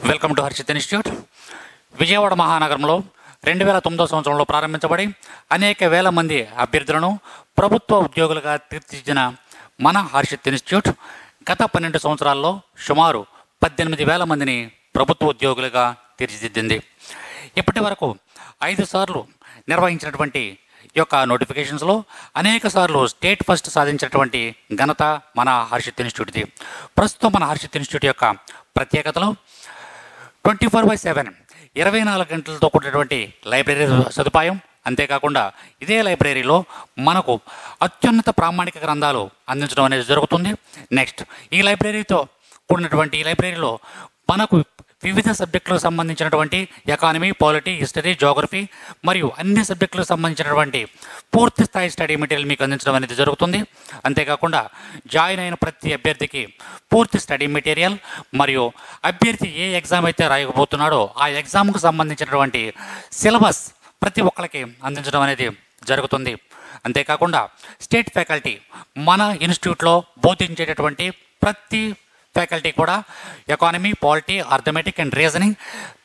Welcome to Harshit institute. Vijayawada మహానగరంలో 2009 సంవత్సరంలో ప్రారంభించబడి అనేక వేల మంది అభ్యర్థులను ప్రభుత్వ ఉద్యోగులుగా తీర్చిదిద్దిన మన హర్షిత్ ఇన్స్టిట్యూట్ గత 12 సంవత్సరాల్లో సుమారు 18,000 మందిని ప్రభుత్వ ఉద్యోగులుగా తీర్చిదిద్దింది. ఇప్పటి వరకు 5 సార్లు నిర్వహించినటువంటి ఈ యొక్క నోటిఫికేషన్స్లో అనేక సార్లు స్టేట్ ఫస్ట్ సాధించినటువంటి ఘనత మన హర్షిత్ ఇన్స్టిట్యూట్ది. ప్రస్తుతం మన హర్షిత్ ఇన్స్టిట్యూట్ యొక్క ప్రత్యేకతలు 24/7 24 గంటలతో కూడినటువంటి లైబ్రరీ సదుపాయం. అంతేకాకుండా ఇదే లైబ్రరీలో మనకు అత్యున్నత ప్రామాణిక గ్రంథాలు అందించడం అనేది జరుగుతుంది. నెక్స్ట్ ఈ లైబ్రరీతో కూడినటువంటి ఈ లైబ్రరీలో మనకు వివిధ సబ్జెక్టులకు సంబంధించినటువంటి ఎకానమీ, పాలిటీ, హిస్టరీ, జోగ్రఫీ మరియు అన్ని సబ్జెక్టులకు సంబంధించినటువంటి పూర్తి స్థాయి స్టడీ మెటీరియల్ మీకు అందించడం అనేది జరుగుతుంది. అంతేకాకుండా జాయిన్ అయిన ప్రతి అభ్యర్థికి పూర్తి స్టడీ మెటీరియల్ మరియు అభ్యర్థి ఏ ఎగ్జామ్ అయితే రాయకపోతున్నాడో ఆ ఎగ్జామ్కు సంబంధించినటువంటి సిలబస్ ప్రతి ఒక్కరికి అందించడం అనేది జరుగుతుంది. అంతేకాకుండా స్టేట్ ఫ్యాకల్టీ మన ఇన్స్టిట్యూట్లో బోధించేటటువంటి ప్రతి ఫ్యాకల్టీ కూడా economy, polity, arithmetic and reasoning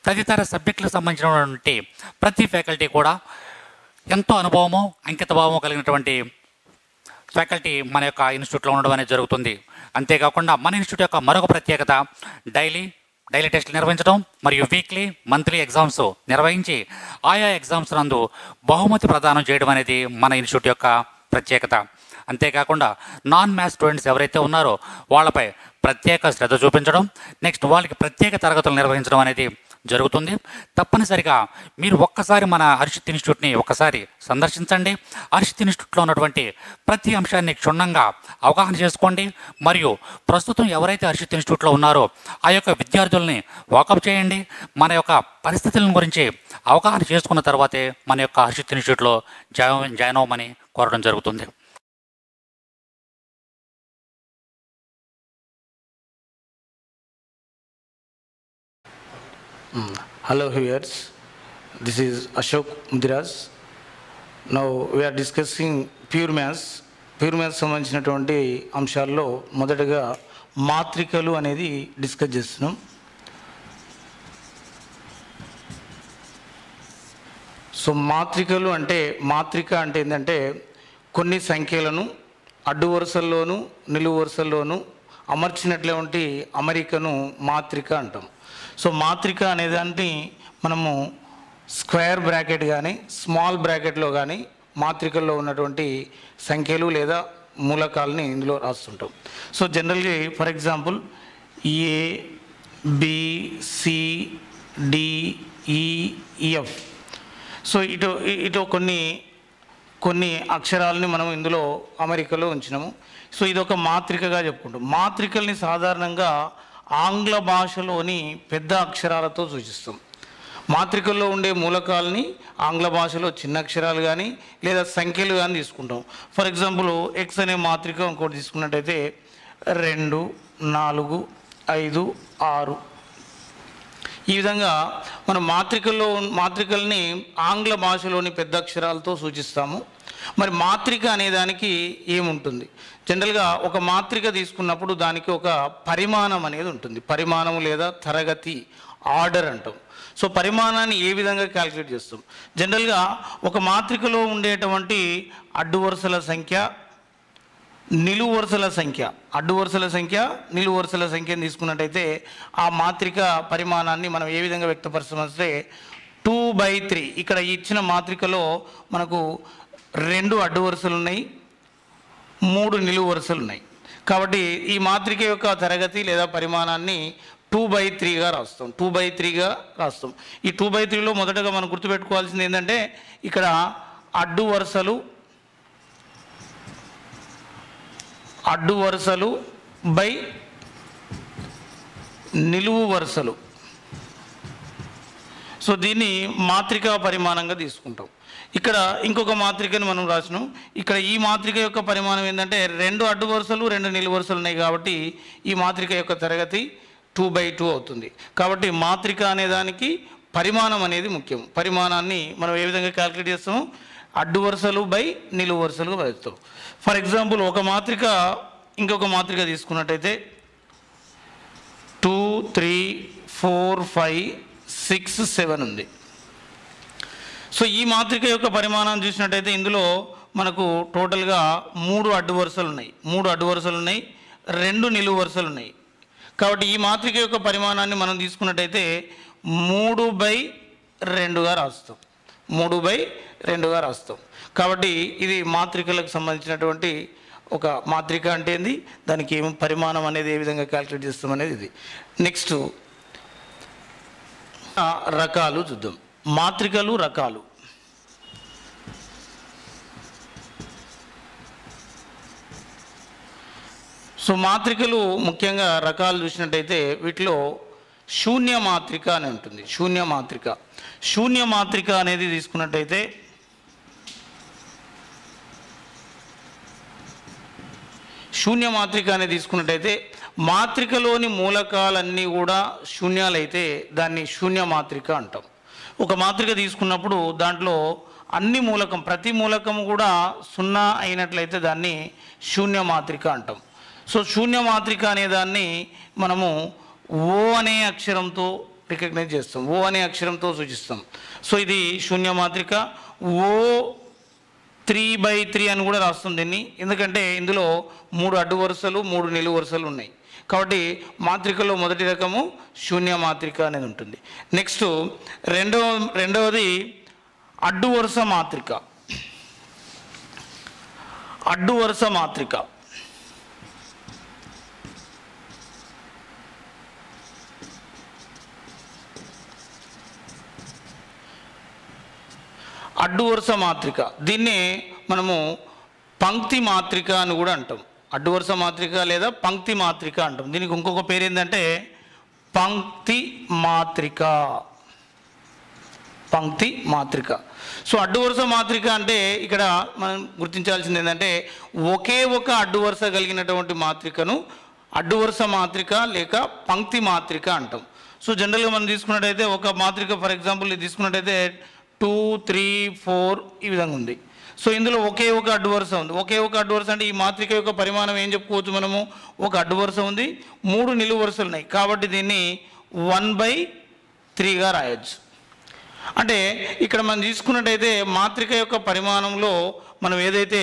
తదితర సబ్జెక్టులకు సంబంధించినటువంటి ప్రతి ఫ్యాకల్టీ కూడా ఎంతో అనుభవము, అంకితభావము కలిగినటువంటి ఫ్యాకల్టీ మన యొక్క ఇన్స్టిట్యూట్లో ఉండడం అనేది జరుగుతుంది. అంతేకాకుండా మన ఇన్స్టిట్యూట్ యొక్క మరొక ప్రత్యేకత డైలీ టెస్టులు నిర్వహించడం మరియు వీక్లీ, మంత్లీ ఎగ్జామ్స్ నిర్వహించి ఆయా ఎగ్జామ్స్ నందు బహుమతి ప్రదానం చేయడం అనేది మన ఇన్స్టిట్యూట్ యొక్క ప్రత్యేకత. అంతేకాకుండా నాన్ మ్యాథ్స్ స్టూడెంట్స్ ఎవరైతే ఉన్నారో వాళ్ళపై ప్రత్యేక శ్రద్ధ చూపించడం, నెక్స్ట్ వాళ్ళకి ప్రత్యేక తరగతులు నిర్వహించడం అనేది జరుగుతుంది. తప్పనిసరిగా మీరు ఒక్కసారి మన హర్షిత్ ఇన్స్టిట్యూట్ని ఒక్కసారి సందర్శించండి. హర్షిత్ ఇన్స్టిట్యూట్లో ఉన్నటువంటి ప్రతి అంశాన్ని క్షుణ్ణంగా అవగాహన చేసుకోండి. మరియు ప్రస్తుతం ఎవరైతే హర్షిత్ ఇన్స్టిట్యూట్లో ఉన్నారో ఆ యొక్క విద్యార్థుల్ని వాకప్ చేయండి. మన యొక్క పరిస్థితుల గురించి అవగాహన చేసుకున్న తర్వాతే మన యొక్క హర్షిత్ ఇన్స్టిట్యూట్లో జాయిన్ అవ్వమని కోరడం జరుగుతుంది. Hello viewers, this is Ashok Mudiraz. Now we are discussing pure maths. Pure maths సంబంధించినటువంటి అంశాల్లో మొదటగా మాత్రికలు అనేది డిస్కస్ చేస్తున్నాం. సో మాత్రికలు అంటే మాత్రిక అంటే ఏంటంటే కొన్ని సంఖ్యలను అడ్డు వరుసల్లోనూ నిలువు వరుసల్లోనూ అమర్చినటువంటి అమరికను మాత్రిక అంటాం. సో మాత్రిక అనేదాన్ని మనము స్క్వేర్ బ్రాకెట్ కానీ స్మాల్ బ్రాకెట్లో కానీ మాత్రికల్లో ఉన్నటువంటి సంఖ్యలు లేదా మూలకాలని ఇందులో రాస్తుంటాం. సో జనరల్గా for example A, B, C, D, E, F. So ఇటు కొన్ని అక్షరాలని మనం ఇందులో అమరికలో ఉంచినాము. సో ఇది ఒక మాత్రికగా చెప్పుకుంటాం. మాత్రికల్ని సాధారణంగా ఆంగ్ల భాషలోని పెద్ద అక్షరాలతో సూచిస్తాం. మాత్రికల్లో ఉండే మూలకాలని ఆంగ్ల భాషలో చిన్న అక్షరాలు కానీ లేదా సంఖ్యలు కానీ తీసుకుంటాం. ఫర్ ఎగ్జాంపుల్ ఎక్స్ అనే మాత్రిక ఇంకోటి తీసుకున్నట్టయితే 2, 4, 5, 6. ఈ విధంగా మనం మాత్రికల్ని ఆంగ్ల భాషలోని పెద్ద అక్షరాలతో సూచిస్తాము. మరి మాత్రిక అనేదానికి ఏముంటుంది? జనరల్గా ఒక మాత్రిక తీసుకున్నప్పుడు దానికి ఒక పరిమాణం అనేది ఉంటుంది. పరిమాణం లేదా తరగతి, ఆర్డర్ అంటాం. సో పరిమాణాన్ని ఏ విధంగా క్యాలిక్యులేట్ చేస్తాం? జనరల్గా ఒక మాత్రికలో ఉండేటువంటి అడ్డు వరుసల సంఖ్య, నిలువు వరుసల సంఖ్య, అడ్డు వరుసల సంఖ్య, నిలువు వరుసల సంఖ్యను తీసుకున్నట్టయితే ఆ మాత్రిక పరిమాణాన్ని మనం ఏ విధంగా వ్యక్తపరుస్తామంటే 2/3. ఇక్కడ ఇచ్చిన మాత్రికలో మనకు 2 అడ్డు వరుసలు ఉన్నాయి, 3 నిలువు వరుసలు ఉన్నాయి. కాబట్టి ఈ మాత్రిక యొక్క తరగతి లేదా పరిమాణాన్ని 2/3గా రాస్తాం. 2/3గా రాస్తాం. ఈ 2/3లో మొదటగా మనం గుర్తుపెట్టుకోవాల్సింది ఏంటంటే ఇక్కడ అడ్డు వరుసలు బై నిలువు వరుసలు. సో దీన్ని మాత్రిక పరిమాణంగా తీసుకుంటాం. ఇక్కడ ఇంకొక మాత్రికని మనం రాసినాం. ఇక్కడ ఈ మాత్రిక యొక్క పరిమాణం ఏంటంటే 2 అడ్డు వరుసలు 2 నిలువు వరుసలు ఉన్నాయి. కాబట్టి ఈ మాత్రిక యొక్క తరగతి 2/2 అవుతుంది. కాబట్టి మాత్రిక అనేదానికి పరిమాణం అనేది ముఖ్యం. పరిమాణాన్ని మనం ఏ విధంగా క్యాలిక్యులేట్ చేస్తాము? అడ్డు వరుసలు బై నిలువు వరుసలుగా వేస్తాం. ఫర్ ఎగ్జాంపుల్ ఒక మాత్రిక ఇంకొక మాత్రిక తీసుకున్నట్టయితే 2, 3, 4 5 6 7 ఉంది. సో ఈ మాత్రిక యొక్క పరిమాణాన్ని చూసినట్టయితే ఇందులో మనకు టోటల్గా 3 అడ్డు వరుసలు ఉన్నాయి, 2 నిలువు వరుసలు ఉన్నాయి. కాబట్టి ఈ మాత్రిక యొక్క పరిమాణాన్ని మనం తీసుకున్నట్టయితే 3/2గా రాస్తాం, 3/2గా రాస్తాం. కాబట్టి ఇది మాత్రికలకు సంబంధించినటువంటి ఒక మాత్రిక అంటే ఏంది, దానికి ఏం పరిమాణం అనేది ఏ విధంగా క్యాలిక్యులేట్ చేస్తాం అనేది ఇది. నెక్స్ట్ రకాలు చూద్దాం, మాత్రికలు రకాలు. సో మాత్రికలు ముఖ్యంగా రకాలు చూసినట్టయితే వీటిలో శూన్య మాత్రిక అని ఉంటుంది. శూన్య మాత్రిక అనేది తీసుకున్నట్టయితే మాత్రికలోని మూలకాలన్నీ కూడా శూన్యాలైతే దాన్ని శూన్య మాత్రిక అంటాం. ఒక మాత్రిక తీసుకున్నప్పుడు దాంట్లో అన్ని ప్రతి మూలకము కూడా 0 అయినట్లయితే దాన్ని శూన్య మాత్రిక అంటాం. సో శూన్య మాత్రిక అనే దాన్ని మనము ఓ అనే అక్షరంతో రికగ్నైజ్ చేస్తాం, ఓ అనే అక్షరంతో సూచిస్తాం. సో ఇది శూన్య మాత్రిక. ఓ 3/3 అని కూడా రాస్తుంది దీన్ని, ఎందుకంటే ఇందులో 3 అడ్డు వరుసలు 3 నిలువు వరుసలు ఉన్నాయి. కాబట్టి మాత్రికలో మొదటి రకము శూన్య మాత్రిక అనేది ఉంటుంది. నెక్స్ట్ రెండవది అడ్డు వరుస మాత్రిక. అడ్డు వరుస మాత్రిక దీన్ని మనము పంక్తి మాత్రిక అని కూడా అంటాం. అడ్డు వరుస మాత్రిక లేదా పంక్తి మాత్రిక అంటాం. దీనికి ఇంకొక పేరు ఏంటంటే పంక్తి మాత్రిక. సో అడ్డు వరుస మాత్రిక అంటే ఇక్కడ మనం గుర్తించాల్సింది ఏంటంటే ఒకే ఒక అడ్డు వరుస కలిగినటువంటి మాత్రికను అడ్డు వరుస మాత్రిక లేక పంక్తి మాత్రిక అంటాం. సో జనరల్గా మనం తీసుకున్నట్టయితే ఒక మాత్రిక, ఫర్ ఎగ్జాంపుల్ ఇది తీసుకున్నట్టయితే 2 3 4 ఈ విధంగా ఉంది. సో ఇందులో ఒకే ఒక అడ్డు వరుస ఉంది. ఒకే ఒక అడ్డు వరుస అంటే ఈ మాత్రిక యొక్క పరిమాణం ఏం చెప్పుకోవచ్చు మనము, ఒక అడ్డు వరుస ఉంది, 3 నిలువు వరుసలు ఉన్నాయి. కాబట్టి దీన్ని 1/3గా రాయొచ్చు. అంటే ఇక్కడ మనం తీసుకున్నట్టయితే మాత్రిక యొక్క పరిమాణంలో మనం ఏదైతే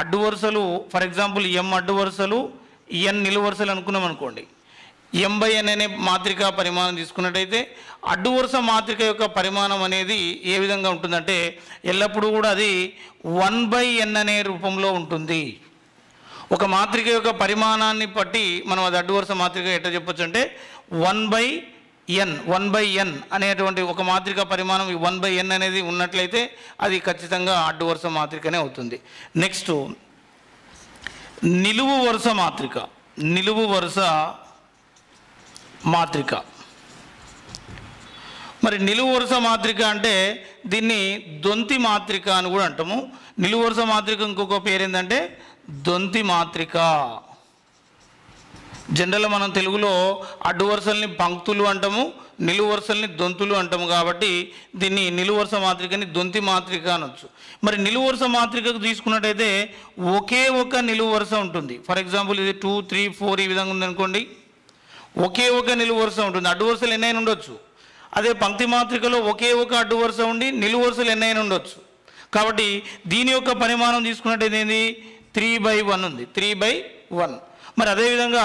అడ్డు వరుసలు, ఫర్ ఎగ్జాంపుల్ m అడ్డు వరుసలు n నిలువు వరుసలు అనుకున్నాం అనుకోండి, m/n అనే మాత్రిక పరిమాణం తీసుకున్నట్టయితే అడ్డు వరుస మాత్రిక యొక్క పరిమాణం అనేది ఏ విధంగా ఉంటుందంటే ఎల్లప్పుడూ కూడా అది 1/n అనే రూపంలో ఉంటుంది. ఒక మాత్రిక యొక్క పరిమాణాన్ని బట్టి మనం అది అడ్డు వరుస మాత్రిక ఎట్లా చెప్పొచ్చు అంటే 1/n అనేటువంటి ఒక మాత్రిక పరిమాణం 1/n అనేది ఉన్నట్లయితే అది ఖచ్చితంగా అడ్డు వరుస మాత్రికనే అవుతుంది. నెక్స్ట్ నిలువు వరుస మాత్రిక. మరి నిలువు వరుస మాత్రిక అంటే దీన్ని దొంతి మాత్రిక అని కూడా అంటాము. నిలువు వరుస మాత్రిక ఇంకొక పేరు ఏంటంటే దొంతి మాత్రిక. జనరల్గా మనం తెలుగులో అడ్డు వరుసల్ని పంక్తులు అంటాము, నిలువు వరుసల్ని దొంతులు అంటాము. కాబట్టి దీన్ని నిలువు వరుస మాత్రికని దొంతి మాత్రిక అనొచ్చు. మరి నిలువు వరుస మాత్రికకు తీసుకున్నట్టయితే ఒకే ఒక నిలువు వరుస ఉంటుంది. ఫర్ ఎగ్జాంపుల్ ఇది 2 3 4 ఈ విధంగా ఉందనుకోండి, ఒకే ఒక నిలువు వరుస ఉంటుంది. అడ్డు వరుసలు ఎన్నైనా ఉండొచ్చు. అదే పంక్తి మాత్రికలో ఒకే ఒక అడ్డు వరుస ఉండి నిలువు వరుసలు ఎన్నైనా ఉండొచ్చు. కాబట్టి దీని యొక్క పరిమాణం తీసుకున్నట్టయితే ఏంది 3/1 ఉంది, 3/1. మరి అదేవిధంగా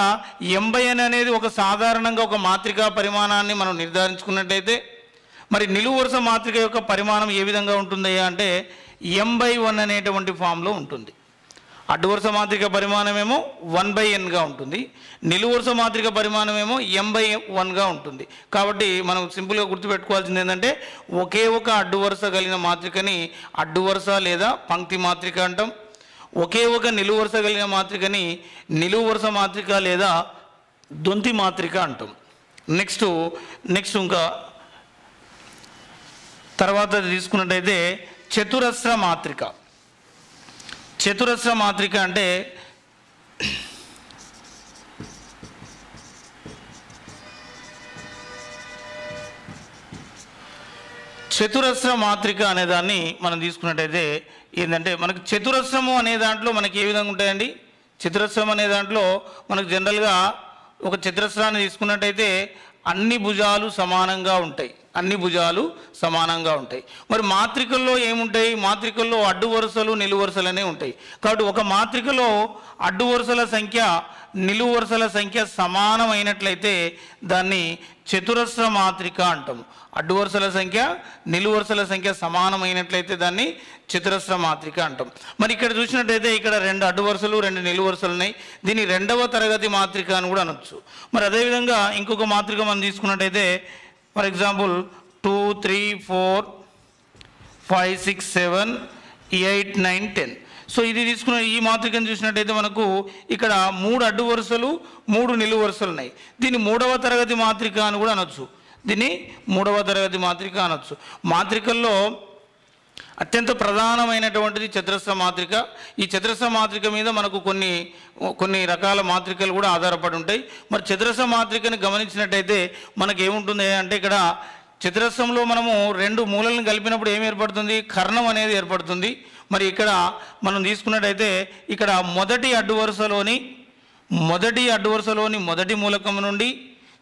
m/n అనేది ఒక సాధారణంగా ఒక మాత్రికా పరిమాణాన్ని మనం నిర్ధారించుకున్నట్టయితే మరి నిలువు వరుస మాత్రిక యొక్క పరిమాణం ఏ విధంగా ఉంటుందయ్యా అంటే m/1 అనేటువంటి ఫామ్లో ఉంటుంది. అడ్డు వరుస మాత్రిక పరిమాణమేమో 1/nగా ఉంటుంది, నిలువు వరుస మాత్రిక పరిమాణమేమో m/1గా ఉంటుంది. కాబట్టి మనం సింపుల్గా గుర్తుపెట్టుకోవాల్సింది ఏంటంటే ఒకే ఒక అడ్డు వరుస కలిగిన మాత్రికని అడ్డు వరుస లేదా పంక్తి మాత్రిక అంటాం. ఒకే ఒక నిలువు వరుస కలిగిన మాత్రికని నిలువు వరుస మాత్రిక లేదా దొంతి మాత్రిక అంటాం. నెక్స్ట్ ఇంకా తర్వాత తీసుకున్నట్టయితే చతురస్ర మాత్రిక. చతురస్ర మాత్రిక అంటే చతురస్ర మాత్రిక అనే దాన్ని మనం తీసుకున్నట్టయితే ఏంటంటే మనకు చతురస్రము అనే దాంట్లో మనకి ఏ విధంగా ఉంటాయండి, చతురస్రం అనే దాంట్లో మనకు జనరల్గా ఒక చతురస్రాన్ని తీసుకున్నట్టయితే అన్ని భుజాలు సమానంగా ఉంటాయి, అన్ని భుజాలు సమానంగా ఉంటాయి. మరి మాత్రికల్లో ఏముంటాయి? మాత్రికల్లో అడ్డు వరుసలు నిలువు వరుసలనే ఉంటాయి. కాబట్టి ఒక మాత్రికలో అడ్డు వరుసల సంఖ్య నిలువు వరుసల సంఖ్య సమానమైనట్లయితే దాన్ని చతురస్ర మాత్రిక అంటాము. అడ్డు వరుసల సంఖ్య నిలువు వరుసల సంఖ్య సమానమైనట్లయితే దాన్ని చతురస్ర మాత్రిక అంటాం. మరి ఇక్కడ చూసినట్టయితే ఇక్కడ 2 అడ్డు వరుసలు 2 నిలువు వరుసలు ఉన్నాయి. దీన్ని 2వ తరగతి మాత్రిక అని కూడా అనొచ్చు. మరి అదేవిధంగా ఇంకొక మాత్రిక మనం తీసుకున్నట్టయితే ఫర్ ఎగ్జాంపుల్ 2 3 4 5 6 7 8 9 10. సో ఇది తీసుకున్న ఈ మాత్రికను చూసినట్టయితే మనకు ఇక్కడ 3 అడ్డు వరుసలు 3 నిలువు వరుసలు ఉన్నాయి. దీన్ని 3వ తరగతి మాత్రిక అని కూడా అనొచ్చు. దీన్ని 3వ తరగతి మాత్రిక అనొచ్చు. మాత్రికల్లో అత్యంత ప్రధానమైనటువంటిది చతురస్ర మాత్రిక. ఈ చతురస్ర మాత్రిక మీద మనకు కొన్ని రకాల మాత్రికలు కూడా ఆధారపడి ఉంటాయి. మరి చతురస్ర మాత్రికని గమనించినట్టయితే మనకు ఏముంటుంది అంటే ఇక్కడ చతురస్రంలో మనము 2 మూలలను కలిపినప్పుడు ఏం ఏర్పడుతుంది? కర్ణం అనేది ఏర్పడుతుంది. మరి ఇక్కడ మనం తీసుకున్నట్టయితే ఇక్కడ మొదటి అడ్డు వరుసలోని మొదటి మూలకం నుండి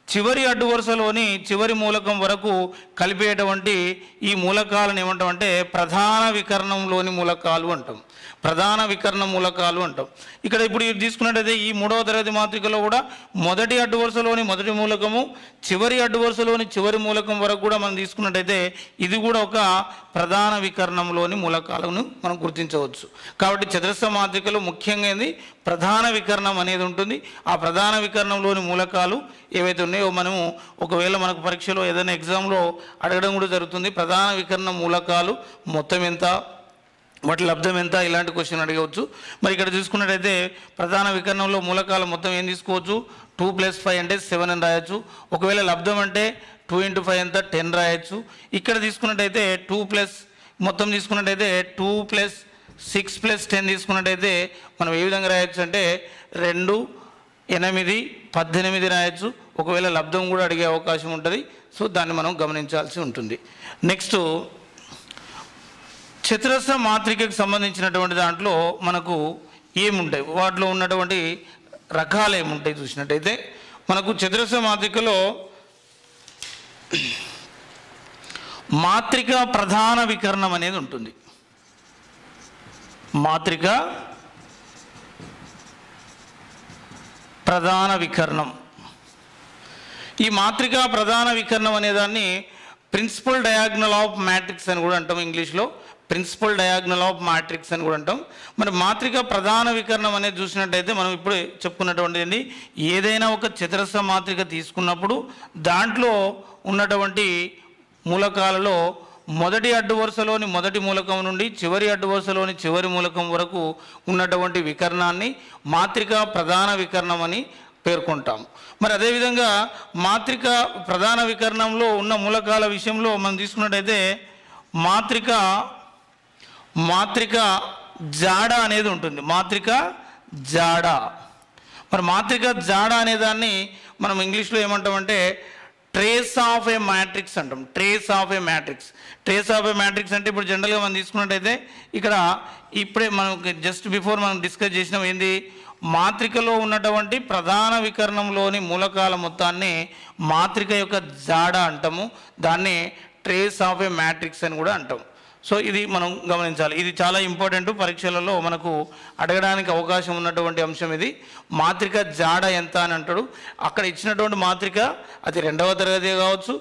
చివరి అడ్డు వరుసలోని చివరి మూలకం వరకు కలిపేటువంటి ఈ మూలకాలను ఏమంటామంటే ప్రధాన వికర్ణంలోని మూలకాలు అంటాం. ప్రధాన వికర్ణ మూలకాలు అంటాం. ఇక్కడ ఇప్పుడు తీసుకున్నట్టయితే ఈ 3వ తరగతి మాత్రికలో కూడా మొదటి అడ్డు వరుసలోని మొదటి మూలకము చివరి అడ్డు వరుసలోని చివరి మూలకం వరకు కూడా మనం తీసుకున్నట్టయితే ఇది కూడా ఒక ప్రధాన వికర్ణంలోని మూలకాలను మనం గుర్తించవచ్చు. కాబట్టి చతురస్ర మాత్రికలో ముఖ్యంగా ఏంది? ప్రధాన వికర్ణం అనేది ఉంటుంది. ఆ ప్రధాన వికర్ణంలోని మూలకాలు ఏవైతే ఉన్నాయో మనము ఒకవేళ మనకు పరీక్షలో ఏదైనా ఎగ్జామ్లో అడగడం కూడా జరుగుతుంది. ప్రధాన వికర్ణ మూలకాలు మొత్తం ఎంత, వాటి లబ్ధం ఎంత, ఇలాంటి క్వశ్చన్ అడగవచ్చు. మరి ఇక్కడ చూసుకున్నట్టయితే ప్రధాన వికర్ణంలో మూలకాల మొత్తం ఏం తీసుకోవచ్చు? 2 + 5 అంటే 7 అని రాయొచ్చు. ఒకవేళ లబ్ధం అంటే 2 × 5 ఎంత 10 రాయొచ్చు. ఇక్కడ తీసుకున్నట్టయితే 2 మొత్తం తీసుకున్నట్టయితే 2 + 6 + 10 తీసుకున్నట్టయితే మనం ఏ విధంగా రాయొచ్చు అంటే 2 8 18 రాయొచ్చు. ఒకవేళ లబ్ధం కూడా అడిగే అవకాశం ఉంటుంది. సో దాన్ని మనం గమనించాల్సి ఉంటుంది. నెక్స్ట్ చతురస్ర మాత్రికకు సంబంధించినటువంటి దాంట్లో మనకు ఏముంటాయి, వాటిలో ఉన్నటువంటి రకాలు ఏముంటాయి చూసినట్టయితే మనకు చతురస్ర మాత్రికలో మాత్రిక ప్రధాన వికర్ణం అనేది ఉంటుంది. మాత్రిక ప్రధాన వికర్ణం. ఈ మాత్రిక ప్రధాన వికర్ణం అనేదాన్ని ప్రిన్సిపల్ డయాగ్నల్ ఆఫ్ మ్యాట్రిక్స్ అని కూడా అంటాం. ఇంగ్లీష్లో ప్రిన్సిపల్ డయాగ్నల్ ఆఫ్ మ్యాట్రిక్స్ అని కూడా అంటాం. మరి మాత్రిక ప్రధాన వికర్ణం అనేది చూసినట్టయితే మనం ఇప్పుడు చెప్పుకున్నటువంటిది ఏదైనా ఒక చతురస్ర మాత్రిక తీసుకున్నప్పుడు దాంట్లో ఉన్నటువంటి మూలకాలలో మొదటి అడ్డు వరుసలోని మొదటి మూలకం నుండి చివరి అడ్డు వరుసలోని చివరి మూలకం వరకు ఉన్నటువంటి వికర్ణాన్ని మాత్రిక ప్రధాన వికర్ణం అని పేర్కొంటాం. మరి అదేవిధంగా మాత్రిక ప్రధాన వికర్ణంలో ఉన్న మూలకాల విషయంలో మనం తీసుకున్నట్టయితే మాత్రిక జాడ అనేది ఉంటుంది. మాత్రిక జాడ. మరి మాత్రిక జాడ అనేదాన్ని మనం ఇంగ్లీష్లో ఏమంటామంటే ట్రేస్ ఆఫ్ ఏ మ్యాట్రిక్స్ అంటాం. Trace of A matrix. Trace of A matrix అంటే ఇప్పుడు జనరల్గా మనం తీసుకున్నట్టయితే ఇక్కడ ఇప్పుడే మనం జస్ట్ బిఫోర్ మనం డిస్కస్ చేసినాం ఏంది, మాత్రికలో ఉన్నటువంటి ప్రధాన వికర్ణంలోని మూలకాల మొత్తాన్ని మాత్రిక యొక్క జాడ అంటాము. దాన్ని ట్రేస్ ఆఫ్ ఏ మ్యాట్రిక్స్ అని కూడా అంటాం. సో ఇది మనం గమనించాలి. ఇది చాలా ఇంపార్టెంట్, పరీక్షలలో మనకు అడగడానికి అవకాశం ఉన్నటువంటి అంశం ఇది. మాత్రిక జాడ ఎంత అని అంటాడు. అక్కడ ఇచ్చినటువంటి మాత్రిక అది 2వ తరగతి కావచ్చు,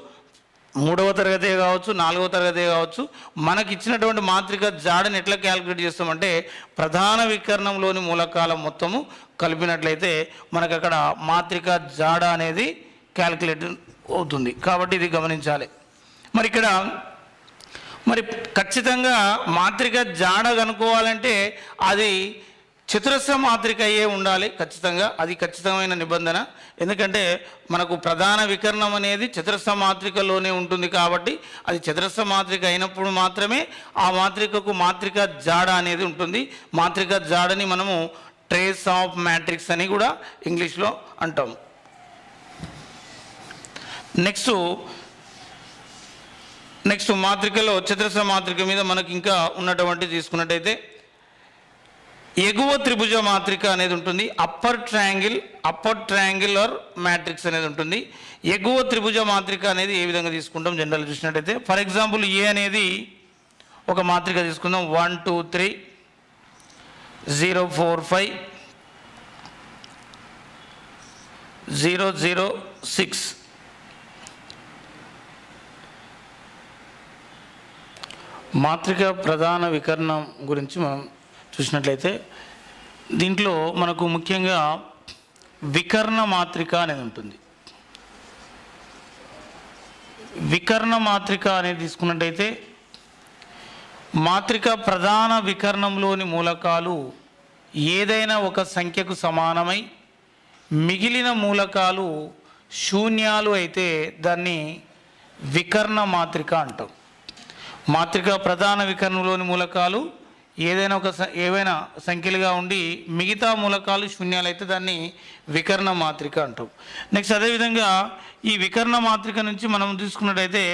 3వ తరగతి కావచ్చు, 4వ తరగతి కావచ్చు. మనకి ఇచ్చినటువంటి మాత్రిక జాడని ఎట్లా క్యాలిక్యులేట్ చేస్తామంటే ప్రధాన వికర్ణంలోని మూలకాల మొత్తము కలిపినట్లయితే మనకు అక్కడ మాత్రిక జాడ అనేది క్యాలిక్యులేట్ అవుతుంది. కాబట్టి ఇది గమనించాలి. మరి ఖచ్చితంగా మాత్రిక జాడ కనుక్కోవాలంటే అది చతురస్ర మాత్రిక అయ్యే ఉండాలి ఖచ్చితంగా. అది ఖచ్చితమైన నిబంధన. ఎందుకంటే మనకు ప్రధాన వికర్ణం అనేది చతురస్ర మాత్రికలోనే ఉంటుంది. కాబట్టి అది చతురస్ర మాత్రిక అయినప్పుడు మాత్రమే ఆ మాత్రికకు మాత్రిక జాడ అనేది ఉంటుంది. మాత్రిక జాడని మనము ట్రేస్ ఆఫ్ మ్యాట్రిక్స్ అని కూడా ఇంగ్లీష్లో అంటాం. నెక్స్ట్ మాత్రికలో చతురస్ర మాత్రిక మీద మనకి ఇంకా ఉన్నటువంటి తీసుకున్నట్టయితే ఎగువ త్రిభుజ మాత్రిక అనేది ఉంటుంది. అప్పర్ ట్రయాంగిల్ మ్యాట్రిక్స్ అనేది ఉంటుంది. ఎగువ త్రిభుజ మాత్రిక అనేది ఏ విధంగా తీసుకుంటాం జనరల్ చూసినట్టయితే, ఫర్ ఎగ్జాంపుల్ ఏ అనేది ఒక మాత్రిక తీసుకుందాం. 1 2 3 0 4 5 0 0 6. మాత్రిక ప్రధాన వికర్ణం గురించి మనం చూసినట్లయితే దీంట్లో మనకు ముఖ్యంగా వికర్ణ మాత్రిక అనేది ఉంటుంది. వికర్ణ మాత్రిక అనేది తీసుకున్నట్టయితే మాత్రిక ప్రధాన వికర్ణంలోని మూలకాలు ఏదైనా ఒక సంఖ్యకు సమానమై మిగిలిన మూలకాలు శూన్యాలు అయితే దాన్ని వికర్ణ మాత్రిక అంటాం. మాత్రిక ప్రధాన వికర్ణంలోని మూలకాలు ఏవైనా సంఖ్యలుగా ఉండి మిగతా మూలకాలు శూన్యాలు అయితే దాన్ని వికర్ణ మాత్రిక అంటాం. నెక్స్ట్ అదేవిధంగా ఈ వికర్ణ మాత్రిక నుంచి మనం తీసుకున్నట్టయితే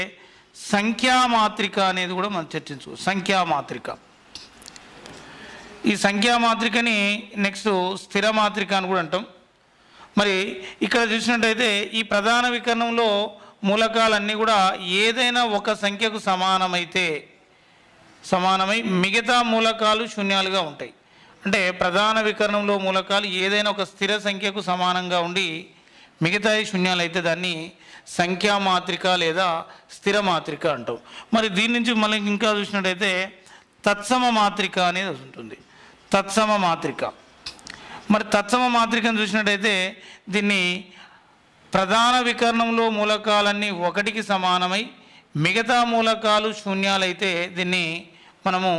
సంఖ్యా మాత్రిక అనేది కూడా మనం చర్చించు. సంఖ్యా మాత్రిక, ఈ సంఖ్యా మాత్రికని నెక్స్ట్ స్థిర మాత్రిక అని కూడా అంటాం. మరి ఇక్కడ చూసినట్టయితే ఈ ప్రధాన వికర్ణంలో మూలకాలన్నీ కూడా ఏదైనా ఒక సంఖ్యకు సమానమై మిగతా మూలకాలు శూన్యాలుగా ఉంటాయి. అంటే ప్రధాన వికర్ణంలో మూలకాలు ఏదైనా ఒక స్థిర సంఖ్యకు సమానంగా ఉండి మిగతాయి శూన్యాలు అయితే దాన్ని సంఖ్యా మాత్రిక లేదా స్థిర మాత్రిక అంటాం. మరి దీని నుంచి మళ్ళీ ఇంకా చూసినట్టయితే తత్సమ మాత్రిక అనేది ఉంటుంది. తత్సమ మాత్రిక, మరి తత్సమ మాత్రికను చూసినట్టయితే దీన్ని ప్రధాన వికర్ణంలో మూలకాలన్నీ ఒకటికి సమానమై మిగతా మూలకాలు శూన్యాలైతే దీన్ని మనము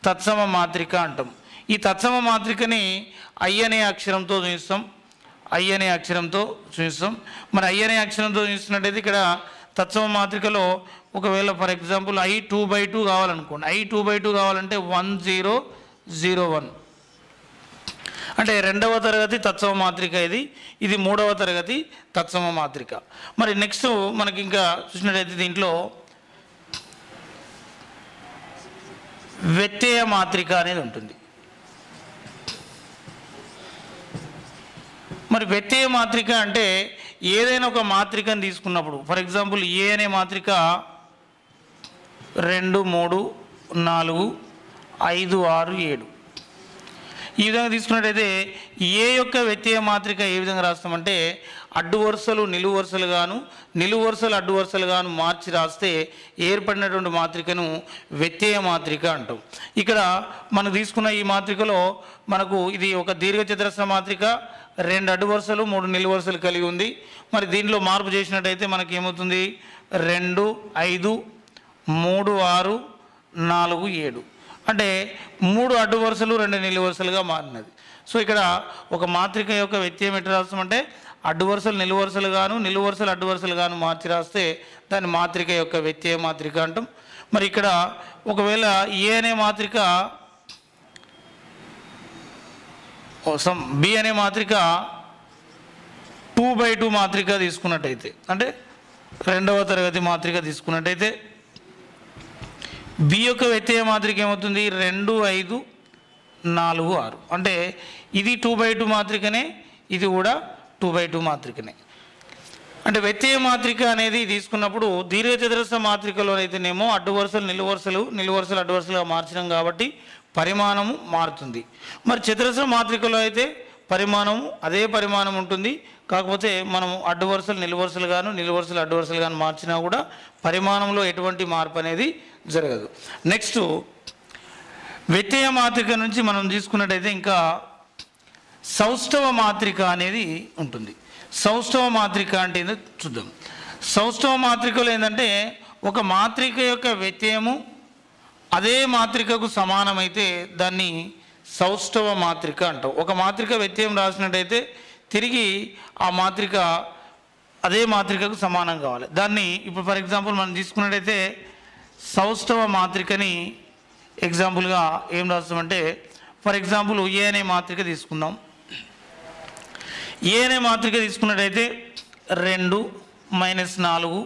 తత్సమ మాత్రిక అంటాం. ఈ తత్సమ మాత్రికని ఐ అనే అక్షరంతో చూపిస్తాం. మరి ఐ అనే అక్షరంతో చూసినట్టయితే ఇక్కడ తత్సమ మాత్రికలో ఒకవేళ ఫర్ ఎగ్జాంపుల్ I 2/2 కావాలనుకోండి. I 2/2 కావాలంటే 1 0 0 1 అంటే రెండవ తరగతి తత్సమ మాత్రిక ఇది మూడవ తరగతి తత్సమ మాత్రిక. మరి నెక్స్ట్ మనకి ఇంకా చూసినట్టయితే దీంట్లో వ్యత్యయ మాత్రిక అనేది ఉంటుంది. మరి వ్యత్యయ మాత్రిక అంటే ఏదైనా ఒక మాత్రికను తీసుకున్నప్పుడు ఫర్ ఎగ్జాంపుల్ ఏ అనే మాత్రిక 2 3 4 5 6 7 ఈ విధంగా తీసుకున్నట్టయితే ఏ యొక్క వ్యత్యయ మాత్రిక ఏ విధంగా రాస్తామంటే అడ్డు వరుసలు నిలువు వరుసలు గాను నిలువు వరుసలు అడ్డు వరుసలు గాను మార్చి రాస్తే ఏర్పడినటువంటి మాత్రికను వ్యత్యయ మాత్రిక అంటాం. ఇక్కడ మనం తీసుకున్న ఈ మాత్రికలో మనకు ఇది ఒక దీర్ఘచతురస్ర మాత్రిక, 2 అడ్డు వరుసలు 3 నిలువు వరుసలు కలిగి ఉంది. మరి దీనిలో మార్పు చేసినట్టయితే మనకి ఏమవుతుంది 2 5 3 6 4 7 అంటే 3 అడ్డు వరుసలు 2 నిలువు వరుసలుగా మారినది. సో ఇక్కడ ఒక మాత్రిక యొక్క వ్యత్యయం ఎట్లా రాస్తామంటే అడ్డు వరుసలు నిలువు వరుసలు గాను నిలువు వరుసలు అడ్డు వరుసలు గాను మార్చి రాస్తే దాని మాత్రిక యొక్క వ్యత్యయ మాత్రిక అంటాం. మరి ఇక్కడ ఒకవేళ ఏ అనే మాత్రిక బి అనే మాత్రిక 2/2 మాత్రిక తీసుకున్నట్టయితే అంటే రెండవ తరగతి మాత్రిక తీసుకున్నట్టయితే బి యొక్క వ్యత్యయ మాత్రిక ఏమవుతుంది 2 5 4 6 అంటే ఇది 2/2 మాత్రికనే, ఇది కూడా 2/2 మాత్రికనే. అంటే వ్యత్యయ మాత్రిక అనేది తీసుకున్నప్పుడు దీర్ఘచతురస్ర మాత్రికలో అయితేనేమో అడ్డు వరుసలు నిలువు వరుసలు అడ్డు వరుసలుగా మార్చినాం కాబట్టి పరిమాణము మారుతుంది. మరి చతురస్ర మాత్రికలో అయితే పరిమాణము అదే పరిమాణం ఉంటుంది. కాకపోతే మనం అడ్డు వరుసలు నిలువు వరుసలు గాను నిలువు వరుసలు అడ్డు వరుసలు గాను మార్చినా కూడా పరిమాణంలో ఎటువంటి మార్పు అనేది జరగదు. నెక్స్ట్ వ్యత్యయ మాత్రిక నుంచి మనం తీసుకున్నట్టయితే ఇంకా సౌష్ఠవ మాత్రిక అనేది ఉంటుంది. సౌష్ఠవ మాత్రిక అంటే ఏంటో చూద్దాం. సౌష్ఠవ మాత్రికలో ఏంటంటే ఒక మాత్రిక యొక్క వ్యత్యయము అదే మాత్రికకు సమానమైతే దాన్ని సౌష్ఠవ మాత్రిక అంటాం. ఒక మాత్రిక వ్యత్యయం రాసినట్టయితే తిరిగి ఆ మాత్రిక అదే మాత్రికకు సమానం కావాలి. దాన్ని ఇప్పుడు ఫర్ ఎగ్జాంపుల్ మనం తీసుకున్నట్టయితే సౌష్ఠవ మాత్రికని ఎగ్జాంపుల్గా ఏం రాస్తామంటే ఫర్ ఎగ్జాంపుల్ ఏ అనే మాత్రిక తీసుకుందాం. ఏ అనే మాత్రిక తీసుకున్నట్టయితే 2 -4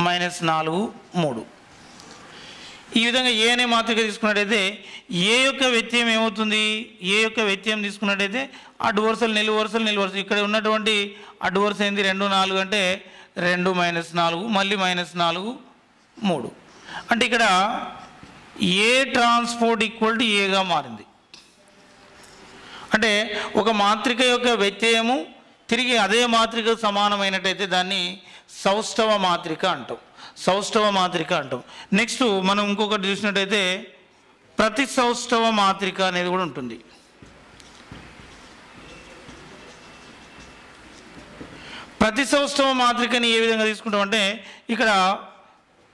-4 3 ఈ విధంగా ఏ అనే మాత్రిక తీసుకున్నట్టయితే ఏ యొక్క వ్యత్యయం ఏమవుతుంది, ఏ యొక్క వ్యత్యయం తీసుకున్నట్టయితే అడ్డు వరుసలు నిలువు వరుసలు నిలువు వరుసలు, ఇక్కడ ఉన్నటువంటి అడ్డు వరుస ఏంది 2 4 అంటే 2 - 4 మళ్ళీ -4 3, అంటే ఇక్కడ ఏ ట్రాన్స్పోర్ట్ ఈక్వల్ టు ఏగా మారింది. అంటే ఒక మాత్రిక యొక్క వ్యత్యయము తిరిగి అదే మాత్రికకు సమానమైనట్టయితే దాన్ని సౌష్ఠవ మాత్రిక అంటాం, సౌష్ఠవ మాత్రిక అంటాం. నెక్స్ట్ మనం ఇంకొకటి చూసినట్టయితే ప్రతి సౌష్ఠవ మాత్రిక అనేది కూడా ఉంటుంది. ప్రతి సౌష్ఠవ మాత్రికని ఏ విధంగా తీసుకుంటాం అంటే ఇక్కడ